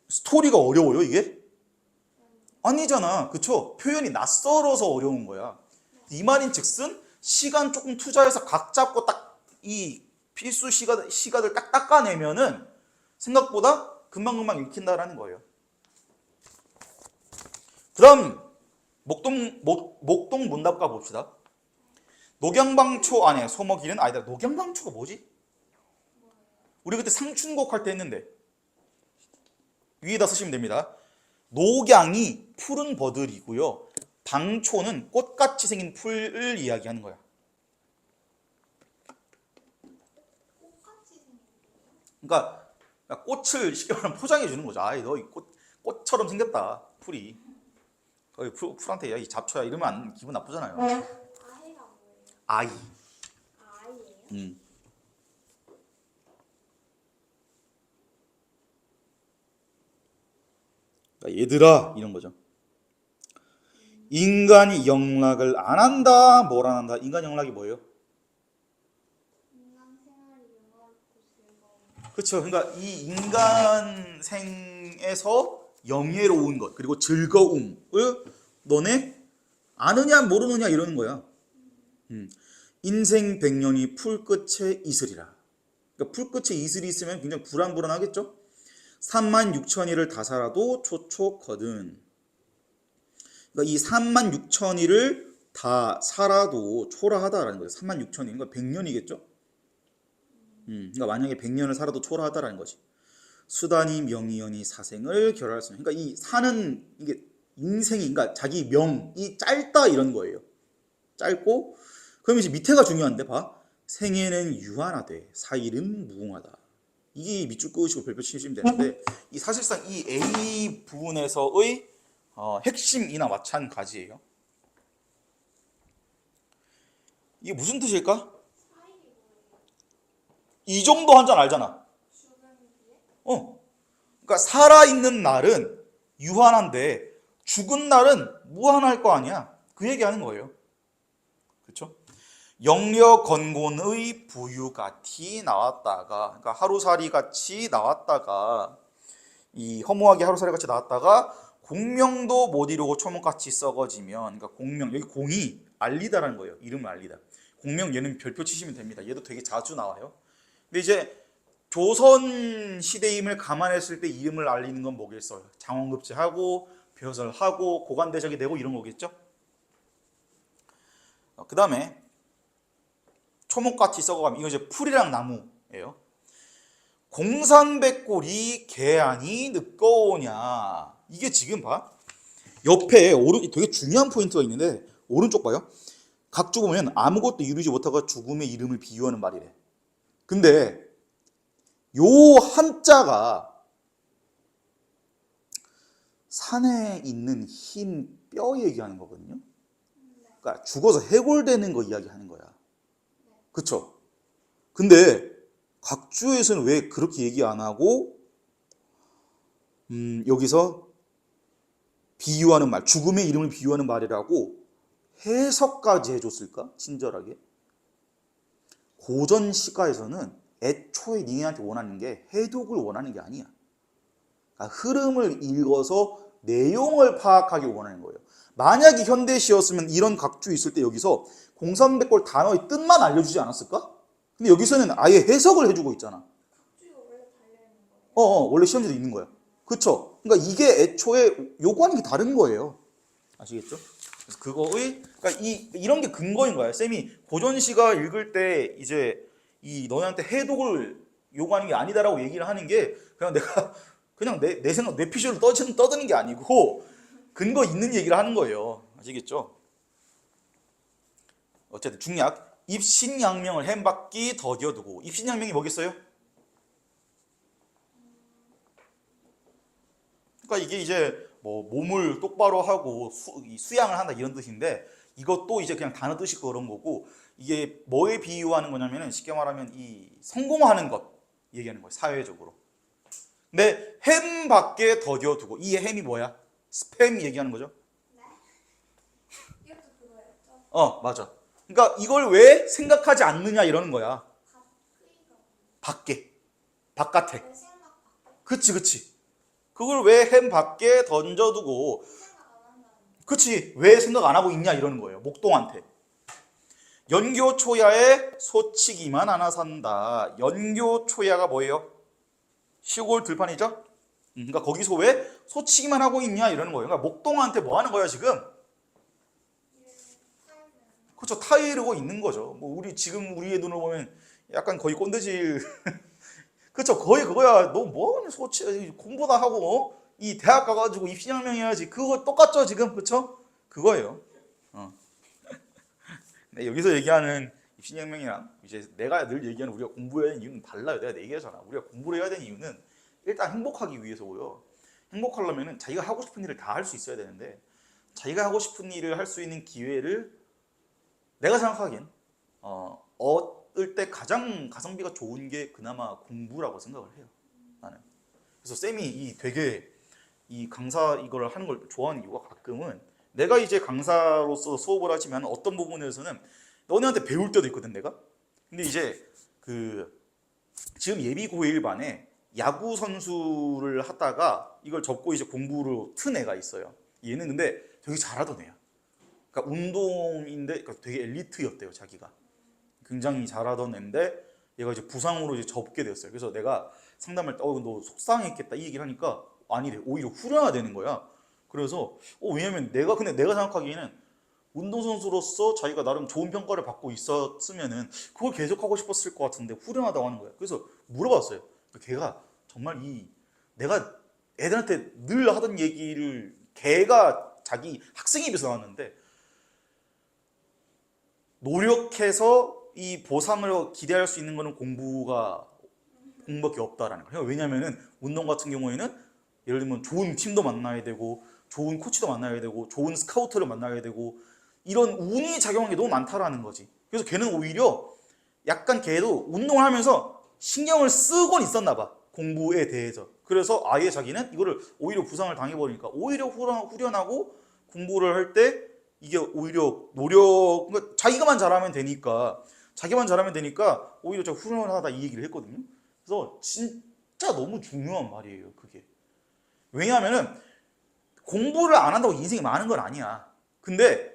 스토리가 어려워요, 이게? 아니잖아. 그쵸? 표현이 낯설어서 어려운 거야. 이 말인 즉슨 시간 조금 투자해서 각 잡고 딱 이 필수 시가들 딱 닦아내면은 생각보다 금방금방 읽힌다라는 거예요. 그럼 목동 문답가 봅시다. 녹양방초 안에 소먹이는 아니다. 녹양방초가 뭐지? 우리 그때 상춘곡 할 때 했는데 위에다 쓰시면 됩니다. 녹양이 푸른 버들이고요. 방초는 꽃같이 생긴 풀을 이야기하는 거야. 그러니까 꽃을 쉽게 말하면 포장해 주는 거죠. 아이 너 이 꽃처럼 생겼다 풀이. 거의 풀한테 야이 잡초야 이러면 기분 나쁘잖아요. 아해가 뭐예요? 아이. 아, 아이예요? 그러니까 얘들아 이런 거죠. 인간이 영락을 안 한다, 뭘 안 한다. 인간 영락이 뭐예요? 인간 생활이 영화롭고 즐거운. 그렇죠. 그러니까 이 인간 생에서 영예로운 것 그리고 즐거움을 너네 아느냐 모르느냐 이러는 거야. 인생 100년이 풀끝에 이슬이라. 그러니까 풀끝에 이슬이 있으면 굉장히 불안불안하겠죠. 36,000일을 다 살아도 촉촉거든. 그러니까 이 36,000일을 다 살아도 초라하다라는 거예요. 36,000일, 그러니까 100년이겠죠. 그러니까 만약에 100년을 살아도 초라하다라는 거지. 수단이 명의연이 사생을 결할 수. 그러니까 이 사는 이게 인생이 그러니까 자기 명이 짧다 이런 거예요. 짧고 그럼 이제 밑에가 중요한데 봐. 생애는 유한하되 사일은 무궁하다. 이게 밑줄 그으시고 별표 치시면 되는데 이 사실상 이 A 부분에서의 핵심이나 마찬가지예요. 이게 무슨 뜻일까? 사일이 뭐예요? 이 정도 한 줄 알잖아. 죽은 뒤에? 그러니까 살아있는 날은 유한한데 죽은 날은 무한할 거 아니야. 그 얘기하는 거예요. 그렇죠? 영려 건곤의 부유같이 나왔다가 그러니까 하루살이 같이 나왔다가 이 허무하게 하루살이 같이 나왔다가 공명도 못 이루고 초목같이 썩어지면 그러니까 공명 여기 공이 알리다라는 거예요. 이름을 알리다. 공명 얘는 별표 치시면 됩니다. 얘도 되게 자주 나와요. 근데 이제 조선 시대임을 감안했을 때 이름을 알리는 건 뭐겠어요? 장원급제하고 벼슬하고 고관대적이 되고 이런 거겠죠? 그 다음에 초목같이 썩어가면 이거 이제 풀이랑 나무예요. 공산백골이 개안이 늦거오냐. 이게 지금 봐. 옆에 되게 중요한 포인트가 있는데 오른쪽 봐요. 각주 보면 아무것도 이루지 못하고 죽음의 이름을 비유하는 말이래. 근데 요 한자가 산에 있는 흰 뼈 얘기하는 거거든요. 그러니까 죽어서 해골되는 거 이야기하는 거야. 그쵸? 근데 각주에서는 왜 그렇게 얘기 안 하고 여기서 비유하는 말, 죽음의 이름을 비유하는 말이라고 해석까지 해줬을까? 친절하게. 고전 시가에서는 애초에 니네한테 원하는 게 해독을 원하는 게 아니야. 그러니까 흐름을 읽어서 내용을 파악하기 원하는 거예요. 만약에 현대시였으면 이런 각주 있을 때 여기서 공산백골 단어의 뜻만 알려주지 않았을까? 근데 여기서는 아예 해석을 해주고 있잖아. 각주가 원래 달려있는 거예요? 원래 시험지도 있는 거야. 그쵸? 그러니까 이게 애초에 요구하는 게 다른 거예요. 아시겠죠? 그래서 그러니까 이런 게 근거인 거야. 쌤이 고전시가 읽을 때 이제 이 너네한테 해독을 요구하는 게 아니다라고 얘기를 하는 게 그냥 내가 그냥 내 생각, 내 피셜로 떠드는 게 아니고 근거 있는 얘기를 하는 거예요. 아시겠죠? 어쨌든 중략 입신양명을 햄받기 더디어두고 입신양명이 뭐겠어요? 그러니까 이게 이제 뭐 몸을 똑바로 하고 수양을 한다 이런 뜻인데 이것도 이제 그냥 단어 뜻이 그런 거고 이게 뭐에 비유하는 거냐면은 쉽게 말하면 이 성공하는 것 얘기하는 거예요. 사회적으로. 근데 햄 밖에 더디어두고 이 햄이 뭐야? 스팸 얘기하는 거죠. 네? 이것도 그거였죠? 맞아. 그러니까 이걸 왜 생각하지 않느냐 이러는 거야. 밖에. 바깥에. 내 생각 밖에? 그치. 그걸 왜 햄 밖에 던져두고 생각 안 한다는 거. 그치. 왜 생각 안 하고 있냐 이러는 거예요. 목동한테. 연교초야에 소치기만 하나 산다. 연교초야가 뭐예요? 시골 들판이죠? 그러니까 거기서 왜 소치기만 하고 있냐 이러는 거예요. 그러니까 목동한테 뭐 하는 거야 지금? 그렇죠. 타이르고 있는 거죠. 뭐 우리의 눈으로 보면 약간 거의 꼰대질. 그렇죠. 거의 그거야. 너 뭐하냐 소치 공부나 하고 이 대학 가가지고 입시양명 해야지. 그거 똑같죠 지금. 그렇죠? 그거예요. 네, 여기서 얘기하는 입신양명이랑 이제 내가 늘 얘기하는 우리가 공부해야 하는 이유는 달라요. 내가 얘기하잖아. 우리가 공부를 해야 되는 이유는 일단 행복하기 위해서고요. 행복하려면은 자기가 하고 싶은 일을 다 할 수 있어야 되는데 자기가 하고 싶은 일을 할 수 있는 기회를 내가 생각하기엔 얻을 때 가장 가성비가 좋은 게 그나마 공부라고 생각을 해요. 나는. 그래서 쌤이 이 되게 이 강사 이걸 하는 걸 좋아하는 이유가 가끔은 내가 이제 강사로서 수업을 하지만 어떤 부분에서는 너네한테 배울 때도 있거든 내가. 근데 이제 그 지금 예비 고1반에 야구 선수를 하다가 이걸 접고 이제 공부로 튼 애가 있어요. 얘는 근데 되게 잘하던 애야. 그러니까 운동인데 그러니까 되게 엘리트였대요 자기가. 굉장히 잘하던 애인데 얘가 이제 부상으로 이제 접게 됐어요. 그래서 내가 상담할 때 너 속상했겠다 이 얘기를 하니까 아니래. 오히려 후련하다는 거야. 그래서 왜냐면 근데 내가 생각하기에는 운동선수로서 자기가 나름 좋은 평가를 받고 있었으면은 그걸 계속하고 싶었을 것 같은데 후련하다고 하는 거야. 그래서 물어봤어요. 걔가 정말 내가 애들한테 늘 하던 얘기를 걔가 자기 학생 입에서 나왔는데 노력해서 이 보상을 기대할 수 있는 거는 공부밖에 없다라는 거예요. 왜냐면은 운동 같은 경우에는 예를 들면 좋은 팀도 만나야 되고 좋은 코치도 만나야 되고 좋은 스카우터를 만나야 되고 이런 운이 작용한 게 너무 많다라는 거지. 그래서 걔는 오히려 약간 걔도 운동을 하면서 신경을 쓰곤 있었나 봐. 공부에 대해서. 그래서 아예 자기는 이거를 오히려 부상을 당해버리니까 오히려 후련하고 공부를 할 때 이게 오히려 그러니까 자기만 잘하면 되니까 오히려 저 후련하다 이 얘기를 했거든요. 그래서 진짜 너무 중요한 말이에요 그게. 왜냐하면은 공부를 안 한다고 인생이 많은 건 아니야. 근데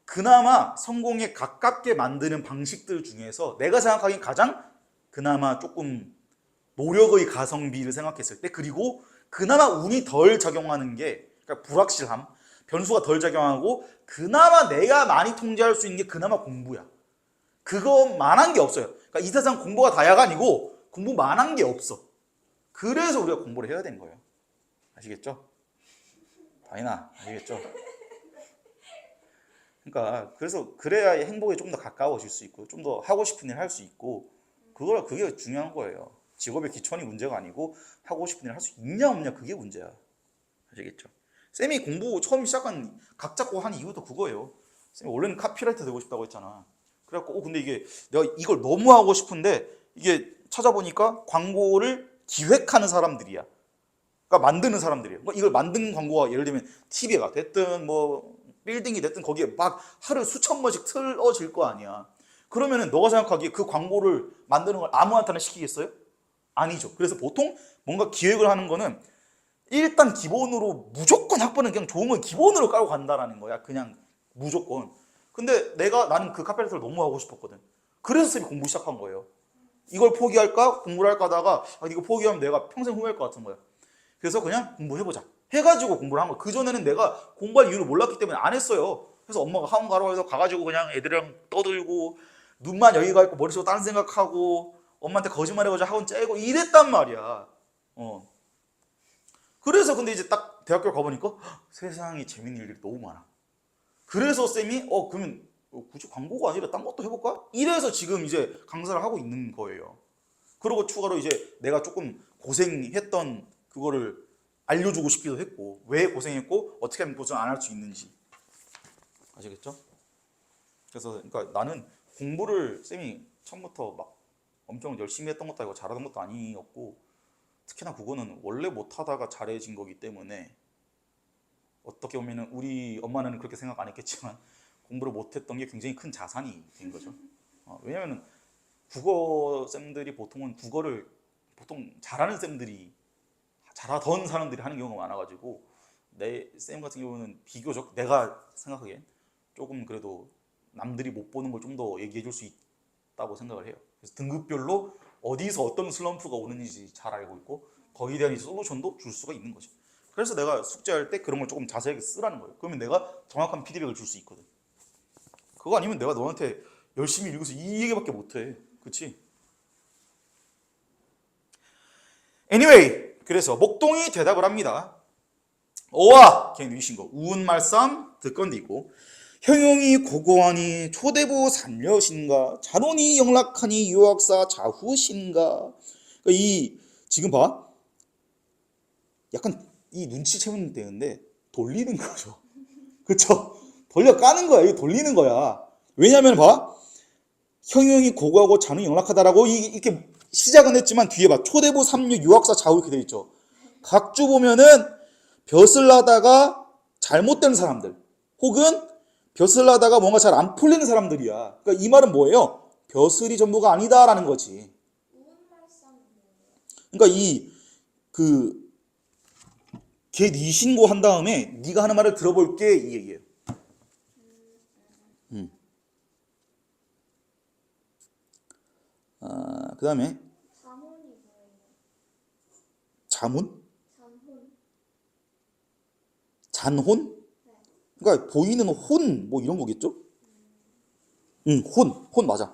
그나마 성공에 가깝게 만드는 방식들 중에서 내가 생각하기엔 가장 그나마 조금 노력의 가성비를 생각했을 때 그리고 그나마 운이 덜 작용하는 게 그러니까 불확실함, 변수가 덜 작용하고 그나마 내가 많이 통제할 수 있는 게 그나마 공부야. 그것만한 게 없어요. 그러니까 이 세상 공부가 다야가 아니고 공부만한 게 없어. 그래서 우리가 공부를 해야 되는 거예요. 아시겠죠? 다이나 아시겠죠? 그러니까 그래서 그래야 행복에 좀 더 가까워질 수 있고 좀 더 하고 싶은 일 할 수 있고 그게 중요한 거예요. 직업의 기천이 문제가 아니고 하고 싶은 일 할 수 있냐 없냐 그게 문제야. 아시겠죠? 쌤이 공부 처음 시작한 각 잡고 한 이유도 그거예요. 쌤이 원래는 카피라이터 되고 싶다고 했잖아. 그래갖고 근데 이게 내가 이걸 너무 하고 싶은데 이게 찾아보니까 광고를 기획하는 사람들이야. 그러니까 만드는 사람들이에요. 이걸 만든 광고가 예를 들면 TV가 됐든 뭐 빌딩이 됐든 거기에 막 하루 수천 번씩 틀어질 거 아니야. 그러면은 너가 생각하기에 그 광고를 만드는 걸 아무한테나 시키겠어요? 아니죠. 그래서 보통 뭔가 기획을 하는 거는 일단 기본으로 무조건 학번은 그냥 좋은 건 기본으로 깔고 간다라는 거야. 그냥 무조건. 근데 나는 그 카페라이터를 너무 하고 싶었거든. 그래서 쌤이 공부 시작한 거예요. 이걸 포기할까? 공부를 할까 하다가 이거 포기하면 내가 평생 후회할 것 같은 거야. 그래서 그냥 공부해보자 해가지고 공부를 한 거야. 그전에는 내가 공부할 이유를 몰랐기 때문에 안 했어요. 그래서 엄마가 학원 가라고 해서 가가지고 그냥 애들이랑 떠들고 눈만 여기가 있고 머릿속으로 딴 생각하고 엄마한테 거짓말해가지고 학원 째고 이랬단 말이야. 그래서 근데 이제 딱 대학교 가보니까 세상에 재밌는 일들이 너무 많아. 그래서 쌤이 그러면 굳이 광고가 아니라 딴 것도 해볼까? 이래서 지금 이제 강사를 하고 있는 거예요. 그리고 추가로 이제 내가 조금 고생했던 그거를 알려주고 싶기도 했고 왜 고생했고 어떻게 하면 고생 안 할 수 있는지 아시겠죠? 그래서 그러니까 나는 공부를 쌤이 처음부터 막 엄청 열심히 했던 것도 아니고 잘하던 것도 아니었고 특히나 그거는 원래 못하다가 잘해진 거기 때문에 어떻게 보면 우리 엄마는 그렇게 생각 안 했겠지만 공부를 못했던 게 굉장히 큰 자산이 된 거죠. 왜냐하면 국어 쌤들이 국어를 보통 잘하는 쌤들이 잘하던 사람들이 하는 경우가 많아가지고 내 쌤 같은 경우는 비교적 내가 생각하기엔 조금 그래도 남들이 못 보는 걸 좀 더 얘기해 줄 수 있다고 생각을 해요. 그래서 등급별로 어디서 어떤 슬럼프가 오는지 잘 알고 있고 거기에 대한 솔루션도 줄 수가 있는 거지. 그래서 내가 숙제할 때 그런 걸 조금 자세하게 쓰라는 거예요. 그러면 내가 정확한 피드백을 줄 수 있거든. 그거 아니면 내가 너한테 열심히 읽어서 이 얘기밖에 못해. 그치? Anyway, 그래서 목동이 대답을 합니다. 오와 갱 위신거 우운말삼 듣건디고 형용이 고고하니 초대부 삼려신가 잔혼이 영락하니 유학사 자후신가. 그러니까 이 지금 봐 약간 이 눈치 채우는 때인데 돌리는 거죠. 그쵸? 돌려 까는 거야. 이거 돌리는 거야. 왜냐면 봐 형용이 고고하고 잔혼이 영락하다라고 이렇게 시작은 했지만 뒤에 봐 초대부 삼류 유학사 좌우 이렇게 돼 있죠. 각주 보면은 벼슬 나다가 잘못된 사람들 혹은 벼슬 나다가 뭔가 잘 안 풀리는 사람들이야. 그러니까 이 말은 뭐예요? 벼슬이 전부가 아니다라는 거지. 우운말싸는 뭐예요? 그러니까 걔 네 신고한 다음에 네가 하는 말을 들어볼게 이 얘기예요. 그 다음에 잠혼이 뭐예요? 자문? 잠혼. 잔혼? 네. 그러니까 보이는 혼 뭐 이런 거겠죠? 혼 맞아.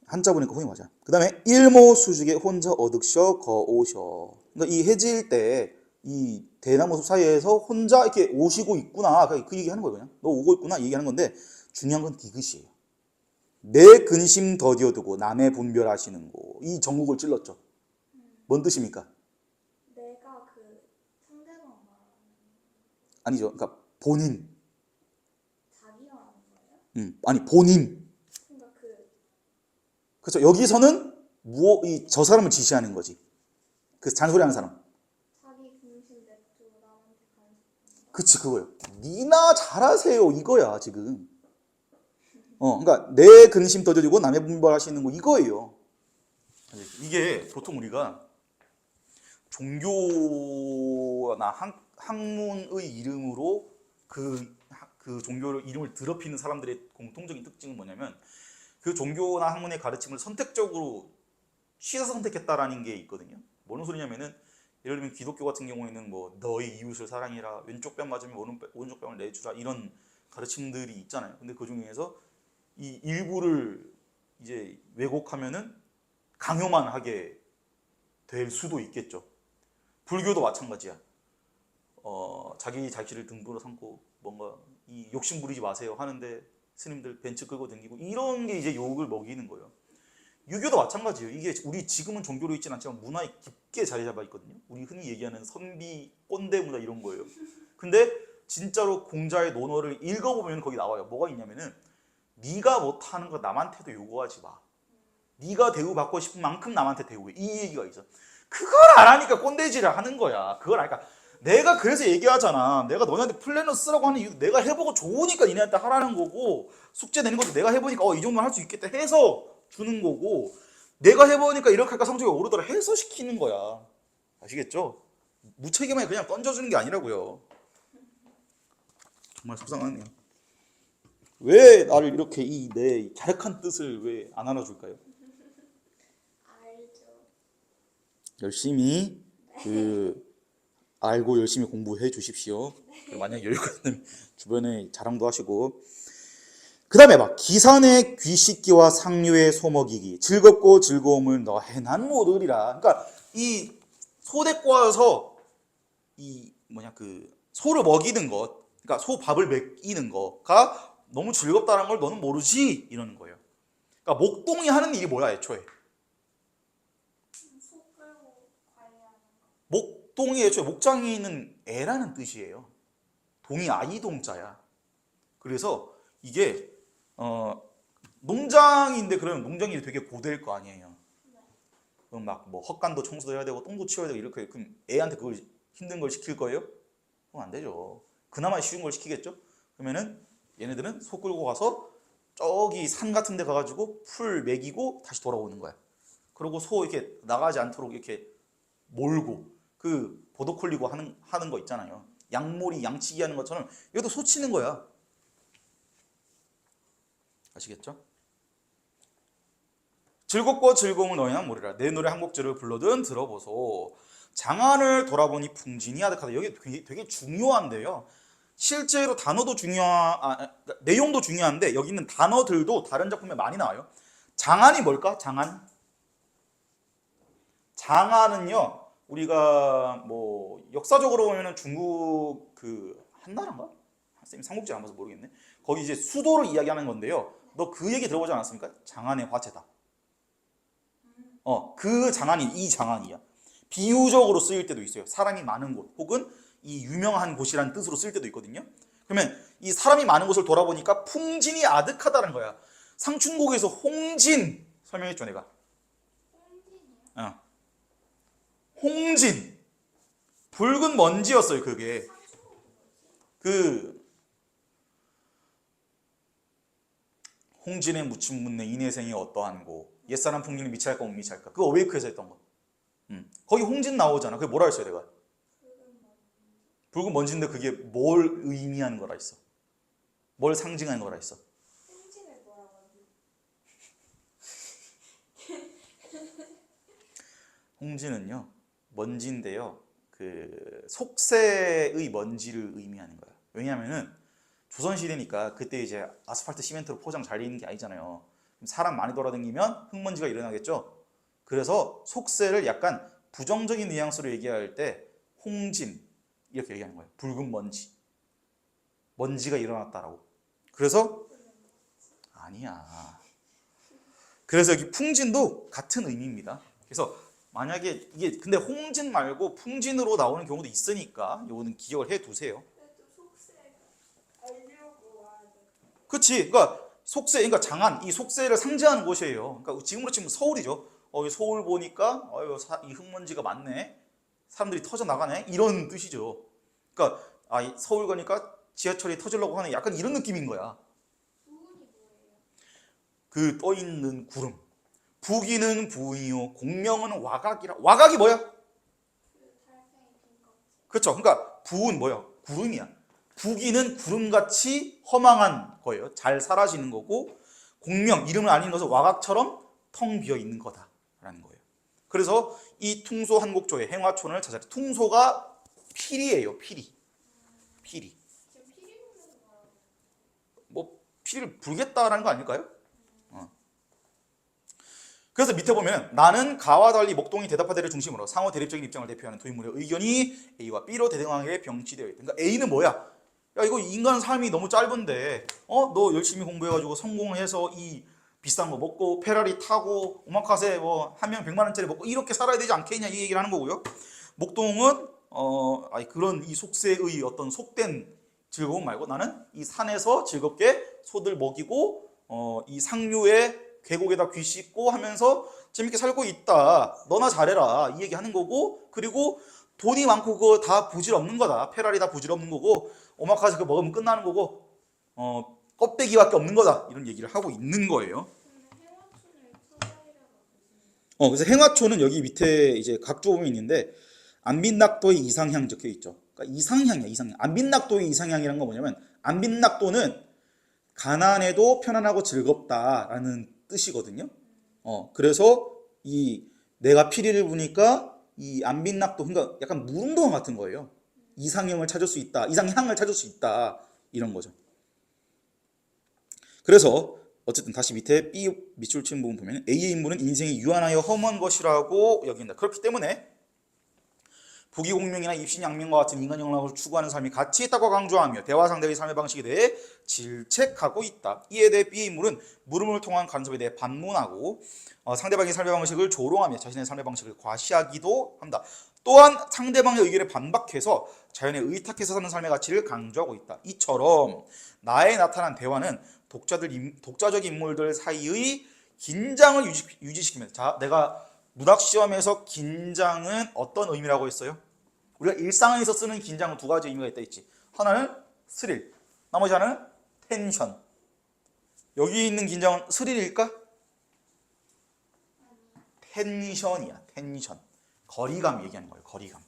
한자 보니까 혼이 맞아. 그 다음에 일모수직에 혼자 어득셔 거오셔. 그러니까 이 해질 때 이 대나무 숲 사이에서 혼자 이렇게 오시고 있구나. 그 얘기 하는 거예요. 그냥 너 오고 있구나 이 얘기하는 건데 중요한 건 디귿이에요. 내 근심 더디어두고 남의 분별하시는 거. 이 전국을 찔렀죠. 뭔 뜻입니까? 내가 그 상대방 말하는 아니죠. 그러니까 본인. 자기 말하는 거예요? 아니 본인. 그러니까 그렇죠. 여기서는 저 사람을 지시하는 거지. 그 잔소리하는 사람. 자기 중심 냅두고 남한테 간섭한다. 그치 그거예요. 니나 잘하세요 이거야 지금. 그러니까 내 근심 더뎌지고 남의 분별하시는 거 이거예요. 이게 보통 우리가 종교나 학문의 이름으로 그 종교를 이름을 더럽히는 사람들의 공통적인 특징은 뭐냐면 그 종교나 학문의 가르침을 선택적으로 취해서 선택했다라는 게 있거든요. 뭔 소리냐면은 예를 들면 기독교 같은 경우에는 뭐 너의 이웃을 사랑해라, 왼쪽 뺨 맞으면 오른쪽 뺨을 내주라 이런 가르침들이 있잖아요. 근데 그 중에서 이 일부를 이제 왜곡하면은 강요만 하게 될 수도 있겠죠. 불교도 마찬가지야. 자기 자신을 등불로 삼고 뭔가 이 욕심 부리지 마세요 하는데 스님들 벤츠 끌고 다니고 이런 게 이제 욕을 먹이는 거예요. 유교도 마찬가지예요. 이게 우리 지금은 종교로 있진 않지만 문화에 깊게 자리 잡아 있거든요. 우리 흔히 얘기하는 선비 꼰대 문화 이런 거예요. 근데 진짜로 공자의 논어를 읽어보면 거기 나와요. 뭐가 있냐면은 네가 못하는 거 남한테도 요구하지 마. 네가 대우받고 싶은 만큼 남한테 대우해. 이 얘기가 있어. 그걸 안 하니까 꼰대질을 하는 거야. 그걸 아니까 내가 그래서 얘기하잖아. 내가 너네한테 플래너 쓰라고 하는 이유 내가 해보고 좋으니까 니네한테 하라는 거고 숙제 내는 것도 내가 해보니까 이 정도는 할 수 있겠다 해서 주는 거고 내가 해보니까 이렇게 하니까 성적이 오르더라 해서 시키는 거야. 아시겠죠? 무책임하게 그냥 던져주는 게 아니라고요. 정말 속상하네요. 왜 나를 이렇게 내 갸륵한 뜻을 왜 안 알아줄까요? 알죠. 열심히 알고 열심히 공부해 주십시오. 만약 여유가 있으면 주변에 자랑도 하시고. 그 다음에 막 기산의 귀식기와 상류의 소먹이기 즐겁고 즐거움을 너해 난 모르리라. 그러니까 이 소대꼬아서 소를 먹이는 것, 그러니까 소 밥을 먹이는 거가 너무 즐겁다는 걸 너는 모르지 이러는 거예요. 그러니까 목동이 하는 일이 뭐야 애초에? 소 끌고 관리하는 거. 목동이 애초에 목장에 있는 애라는 뜻이에요. 동이 아이동자야. 그래서 이게 농장인데 그러면 농장일이 되게 고될 거 아니에요. 그럼 막 뭐 헛간도 청소도 해야 되고 똥도 치워야 되고 이렇게 그럼 애한테 그걸 힘든 걸 시킬 거예요? 그럼 안 되죠. 그나마 쉬운 걸 시키겠죠? 그러면은 얘네들은 소 끌고 가서 저기 산 같은 데 가가지고 풀 먹이고 다시 돌아오는 거야. 그리고 소 이렇게 나가지 않도록 이렇게 몰고 그 보도콜리고 하는 거 있잖아요. 양몰이 양치기 하는 것처럼 이것도 소 치는 거야. 아시겠죠? 즐겁고 즐거움을 너희는 모르라. 내 노래 한 곡절을 불러든 들어보소. 장안을 돌아보니 풍진이 아득하다. 여기 되게 중요한데요. 실제로 단어도 내용도 중요한데 여기 있는 단어들도 다른 작품에 많이 나와요. 장안이 뭘까? 장안. 장안은요. 우리가 뭐 역사적으로 보면은 중국 그 한나라인가? 쌤이 삼국지 안 봐서 모르겠네. 거기 이제 수도를 이야기하는 건데요. 너 그 얘기 들어보지 않았습니까? 장안의 화제다. 그 장안이 이 장안이야. 비유적으로 쓰일 때도 있어요. 사람이 많은 곳 혹은 이 유명한 곳이라는 뜻으로 쓸 때도 있거든요. 그러면 이 사람이 많은 곳을 돌아보니까 풍진이 아득하다는 거야. 상춘곡에서 홍진 설명했죠 내가. 홍진이요? 홍진 붉은 먼지였어요. 그게 상추곡이 뭐지? 그 홍진에 묻힌 묻네 이내생이 어떠한고 옛사람 풍기는 미치할까 못 미치할까 그거 어웨이크에서 했던 거. 거기 홍진 나오잖아. 그게 뭐라 했어요 내가? 붉은 머리. 붉은 먼지인데 그게 뭘 의미하는 거라 했어? 뭘 상징하는 거라 했어? 홍진을 뭐라고 하지? 홍진은요 먼지인데요 그 속세의 먼지를 의미하는 거야. 왜냐하면은 조선시대니까 그때 이제 아스팔트 시멘트로 포장 잘 되어 있는 게 아니잖아요. 사람 많이 돌아다니면 흙먼지가 일어나겠죠. 그래서 속세를 약간 부정적인 뉘앙스로 얘기할 때 홍진 이렇게 얘기하는 거예요. 붉은 먼지 먼지가 일어났다라고. 그래서 아니야. 그래서 여기 풍진도 같은 의미입니다. 그래서 만약에 이게 근데 홍진 말고 풍진으로 나오는 경우도 있으니까 이거는 기억을 해 두세요. 그래도 속세가 알려고 와야 돼. 그렇지. 그러니까 속세, 그러니까 장안, 이 속세를 상징하는 곳이에요. 그러니까 지금으로 치면 서울이죠. 서울 보니까 이 흙먼지가 많네. 사람들이 터져 나가네. 이런 뜻이죠. 그러니까 이 서울 가니까 지하철이 터지려고 하네. 약간 이런 느낌인 거야. 부은이 뭐예요? 그 떠 있는 구름. 부기는 부이요, 공명은 와각이라. 와각이 뭐야? 그 달팽이 핀 껍질. 그렇죠. 그러니까 부은 뭐야? 구름이야. 부기는 구름같이 허망한 거예요. 잘 사라지는 거고 공명, 이름을 안 읽어서 와각처럼 텅 비어 있는 거다라는 거예요. 그래서 이 퉁소 한곡조의 행화촌을 찾아라. 퉁소가 피리예요. 피리. 지금 피리 부는 뭐라고? 뭐 피리를 불겠다라는 거 아닐까요? 그래서 밑에 보면 나는 가와 달리 목동이 대답하되를 중심으로 상호 대립적인 입장을 대표하는 두 인물의 의견이 A와 B로 대등하게 병치되어 있다. 그러니까 A는 뭐야? 야 이거 인간 삶이 너무 짧은데 너 열심히 공부해가지고 성공해서 이 비싼 거 먹고 페라리 타고 오마카세 뭐 한 명 100만 원짜리 먹고 이렇게 살아야 되지 않겠냐 이 얘기를 하는 거고요. 목동은 그런 이 속세의 어떤 속된 즐거움 말고 나는 이 산에서 즐겁게 소들 먹이고 이 상류의 계곡에다 귀 씻고 하면서 재밌게 살고 있다. 너나 잘해라. 이 얘기 하는 거고, 그리고 돈이 많고 그거 다 부질없는 거다. 페라리 다 부질없는 거고, 오마카세 그거 먹으면 끝나는 거고, 껍데기밖에 없는 거다. 이런 얘기를 하고 있는 거예요. 근데 행화촌을 토다이라고 부르는. 그래서 행화초는 여기 밑에 이제 각조 보면 있는데, 안빈낙도의 이상향 적혀 있죠. 그러니까 이상향이야, 이상향. 안빈낙도의 이상향이라는 건 뭐냐면, 안빈낙도는 가난해도 편안하고 즐겁다라는 뜻이거든요. 그래서 이 내가 피리를 부니까 이 안빈낙도 그러니까 약간 무릉도원 같은 거예요. 이상형을 찾을 수 있다, 이상향을 찾을 수 있다 이런 거죠. 그래서 어쨌든 다시 밑에 B 밑줄 친 부분 보면 A의 인물은 인생이 유한하여 험한 것이라고 여긴다. 그렇기 때문에 부귀공명이나 입신양명과 같은 인간 영락을 추구하는 삶이 가치 있다고 강조하며 대화 상대의 삶의 방식에 대해 질책하고 있다. 이에 대해 B의 인물은 물음을 통한 간섭에 대해 반문하고 상대방의 삶의 방식을 조롱하며 자신의 삶의 방식을 과시하기도 한다. 또한 상대방의 의견에 반박해서 자연에 의탁해서 사는 삶의 가치를 강조하고 있다. 이처럼 나에 나타난 대화는 독자적 인물들 사이의 긴장을 유지시키면서 자, 내가 문학시험에서 긴장은 어떤 의미라고 했어요? 우리가 일상에서 쓰는 긴장은 두 가지 의미가 있다 했지. 하나는 스릴, 나머지 하나는 텐션. 여기 있는 긴장은 스릴일까? 텐션이야, 텐션. 거리감 얘기하는 거예요, 거리감.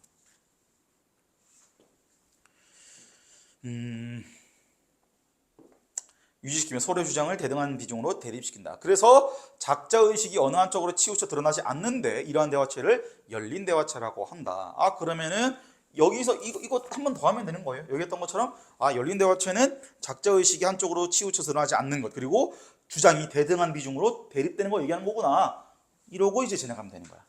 유지시키며 서로의 주장을 대등한 비중으로 대립시킨다. 그래서 작자의식이 어느 한쪽으로 치우쳐 드러나지 않는데 이러한 대화체를 열린 대화체라고 한다. 그러면은 여기서 이거 한 번 더 하면 되는 거예요. 여기 했던 것처럼 열린 대화체는 작자의식이 한쪽으로 치우쳐 드러나지 않는 것, 그리고 주장이 대등한 비중으로 대립되는 거 얘기하는 거구나. 이러고 이제 지나가면 되는 거야.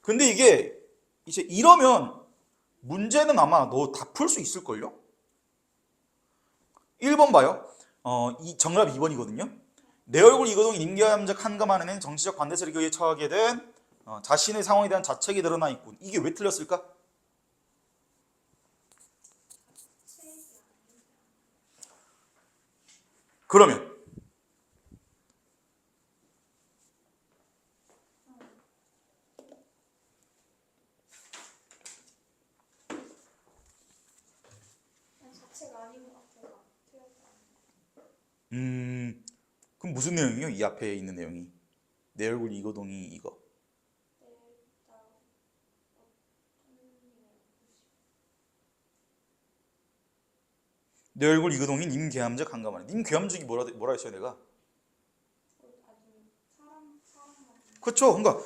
근데 이게 이제 이러면 문제는 아마 너 다 풀 수 있을걸요? 1번 봐요. 이 정답 2번이거든요. 내 얼굴 이거동이 임계암적 한감하는 애는 정치적 반대 세력에 의해 처하게 된 자신의 상황에 대한 자책이 드러나 있군. 이게 왜 틀렸을까? 그러면 자체가 아닌 것 같아서 틀렸다. 그럼 무슨 내용이요? 이 앞에 있는 내용이 내 얼굴 이거동이 이거. 내 얼굴 이거동이 임계암적 한감하네. 임계암적이 뭐라 했어요 내가? 그렇죠. 그러니까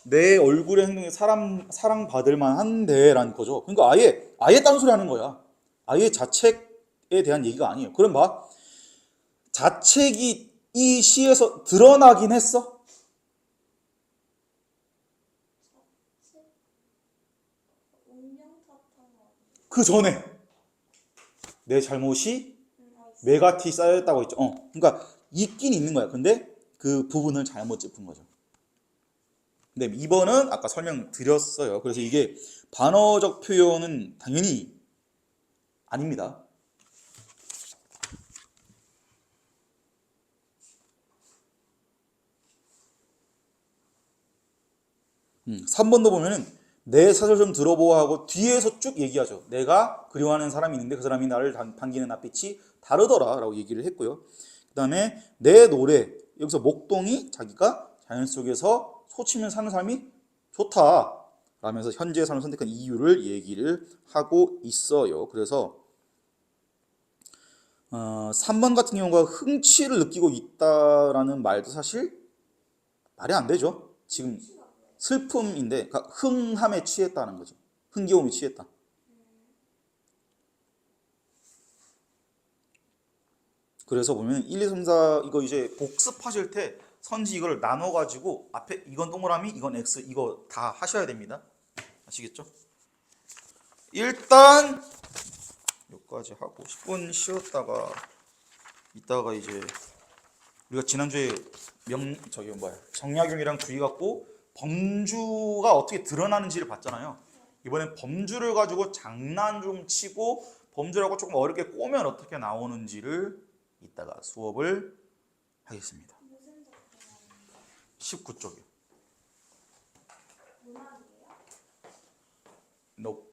내 얼굴의 행동이 사랑 받을 만한데라는 거죠. 그러니까 아예 딴 소리 하는 거야. 아예 자책에 대한 얘기가 아니에요. 그럼 봐. 자책이 이 시에서 드러나긴 했어. 운명 탓한 거. 그 전에 내 잘못이 메가티 쌓였다고 했죠. 그러니까 있긴 있는 거야. 근데 그 부분을 잘못 짚은 거죠. 근데 2번은 아까 설명드렸어요. 그래서 이게 반어적 표현은 당연히 아닙니다. 3번도 보면은 내 사설 좀 들어보아 하고 뒤에서 쭉 얘기하죠. 내가 그리워하는 사람이 있는데 그 사람이 나를 반기는 낯빛이 다르더라 라고 얘기를 했고요. 그 다음에 내 노래, 여기서 목동이 자기가 자연 속에서 소치면 사는 삶이 좋다 라면서 현재의 삶을 선택한 이유를 얘기를 하고 있어요. 그래서 3번 같은 경우가 흥취를 느끼고 있다라는 말도 사실 말이 안 되죠. 지금 슬픔인데 그러니까 흥함에 취했다는 거죠. 흥겨움에 취했다. 그래서 보면 1, 2, 3, 4 이거 이제 복습하실 때 선지 이걸 나눠 가지고 앞에 이건 동그라미, 이건 X 이거 다 하셔야 됩니다. 아시겠죠? 일단 여기까지 하고 10분 쉬었다가 이따가 이제 우리가 지난주에 정약용이랑 주의 갖고 범주가 어떻게 드러나는지를 봤잖아요. 이번엔 범주를 가지고 장난 좀 치고 범주라고 조금 어렵게 꼬면 어떻게 나오는지를 이따가 수업을 하겠습니다. 무슨 작품? 19쪽이요. 문학이에요? No.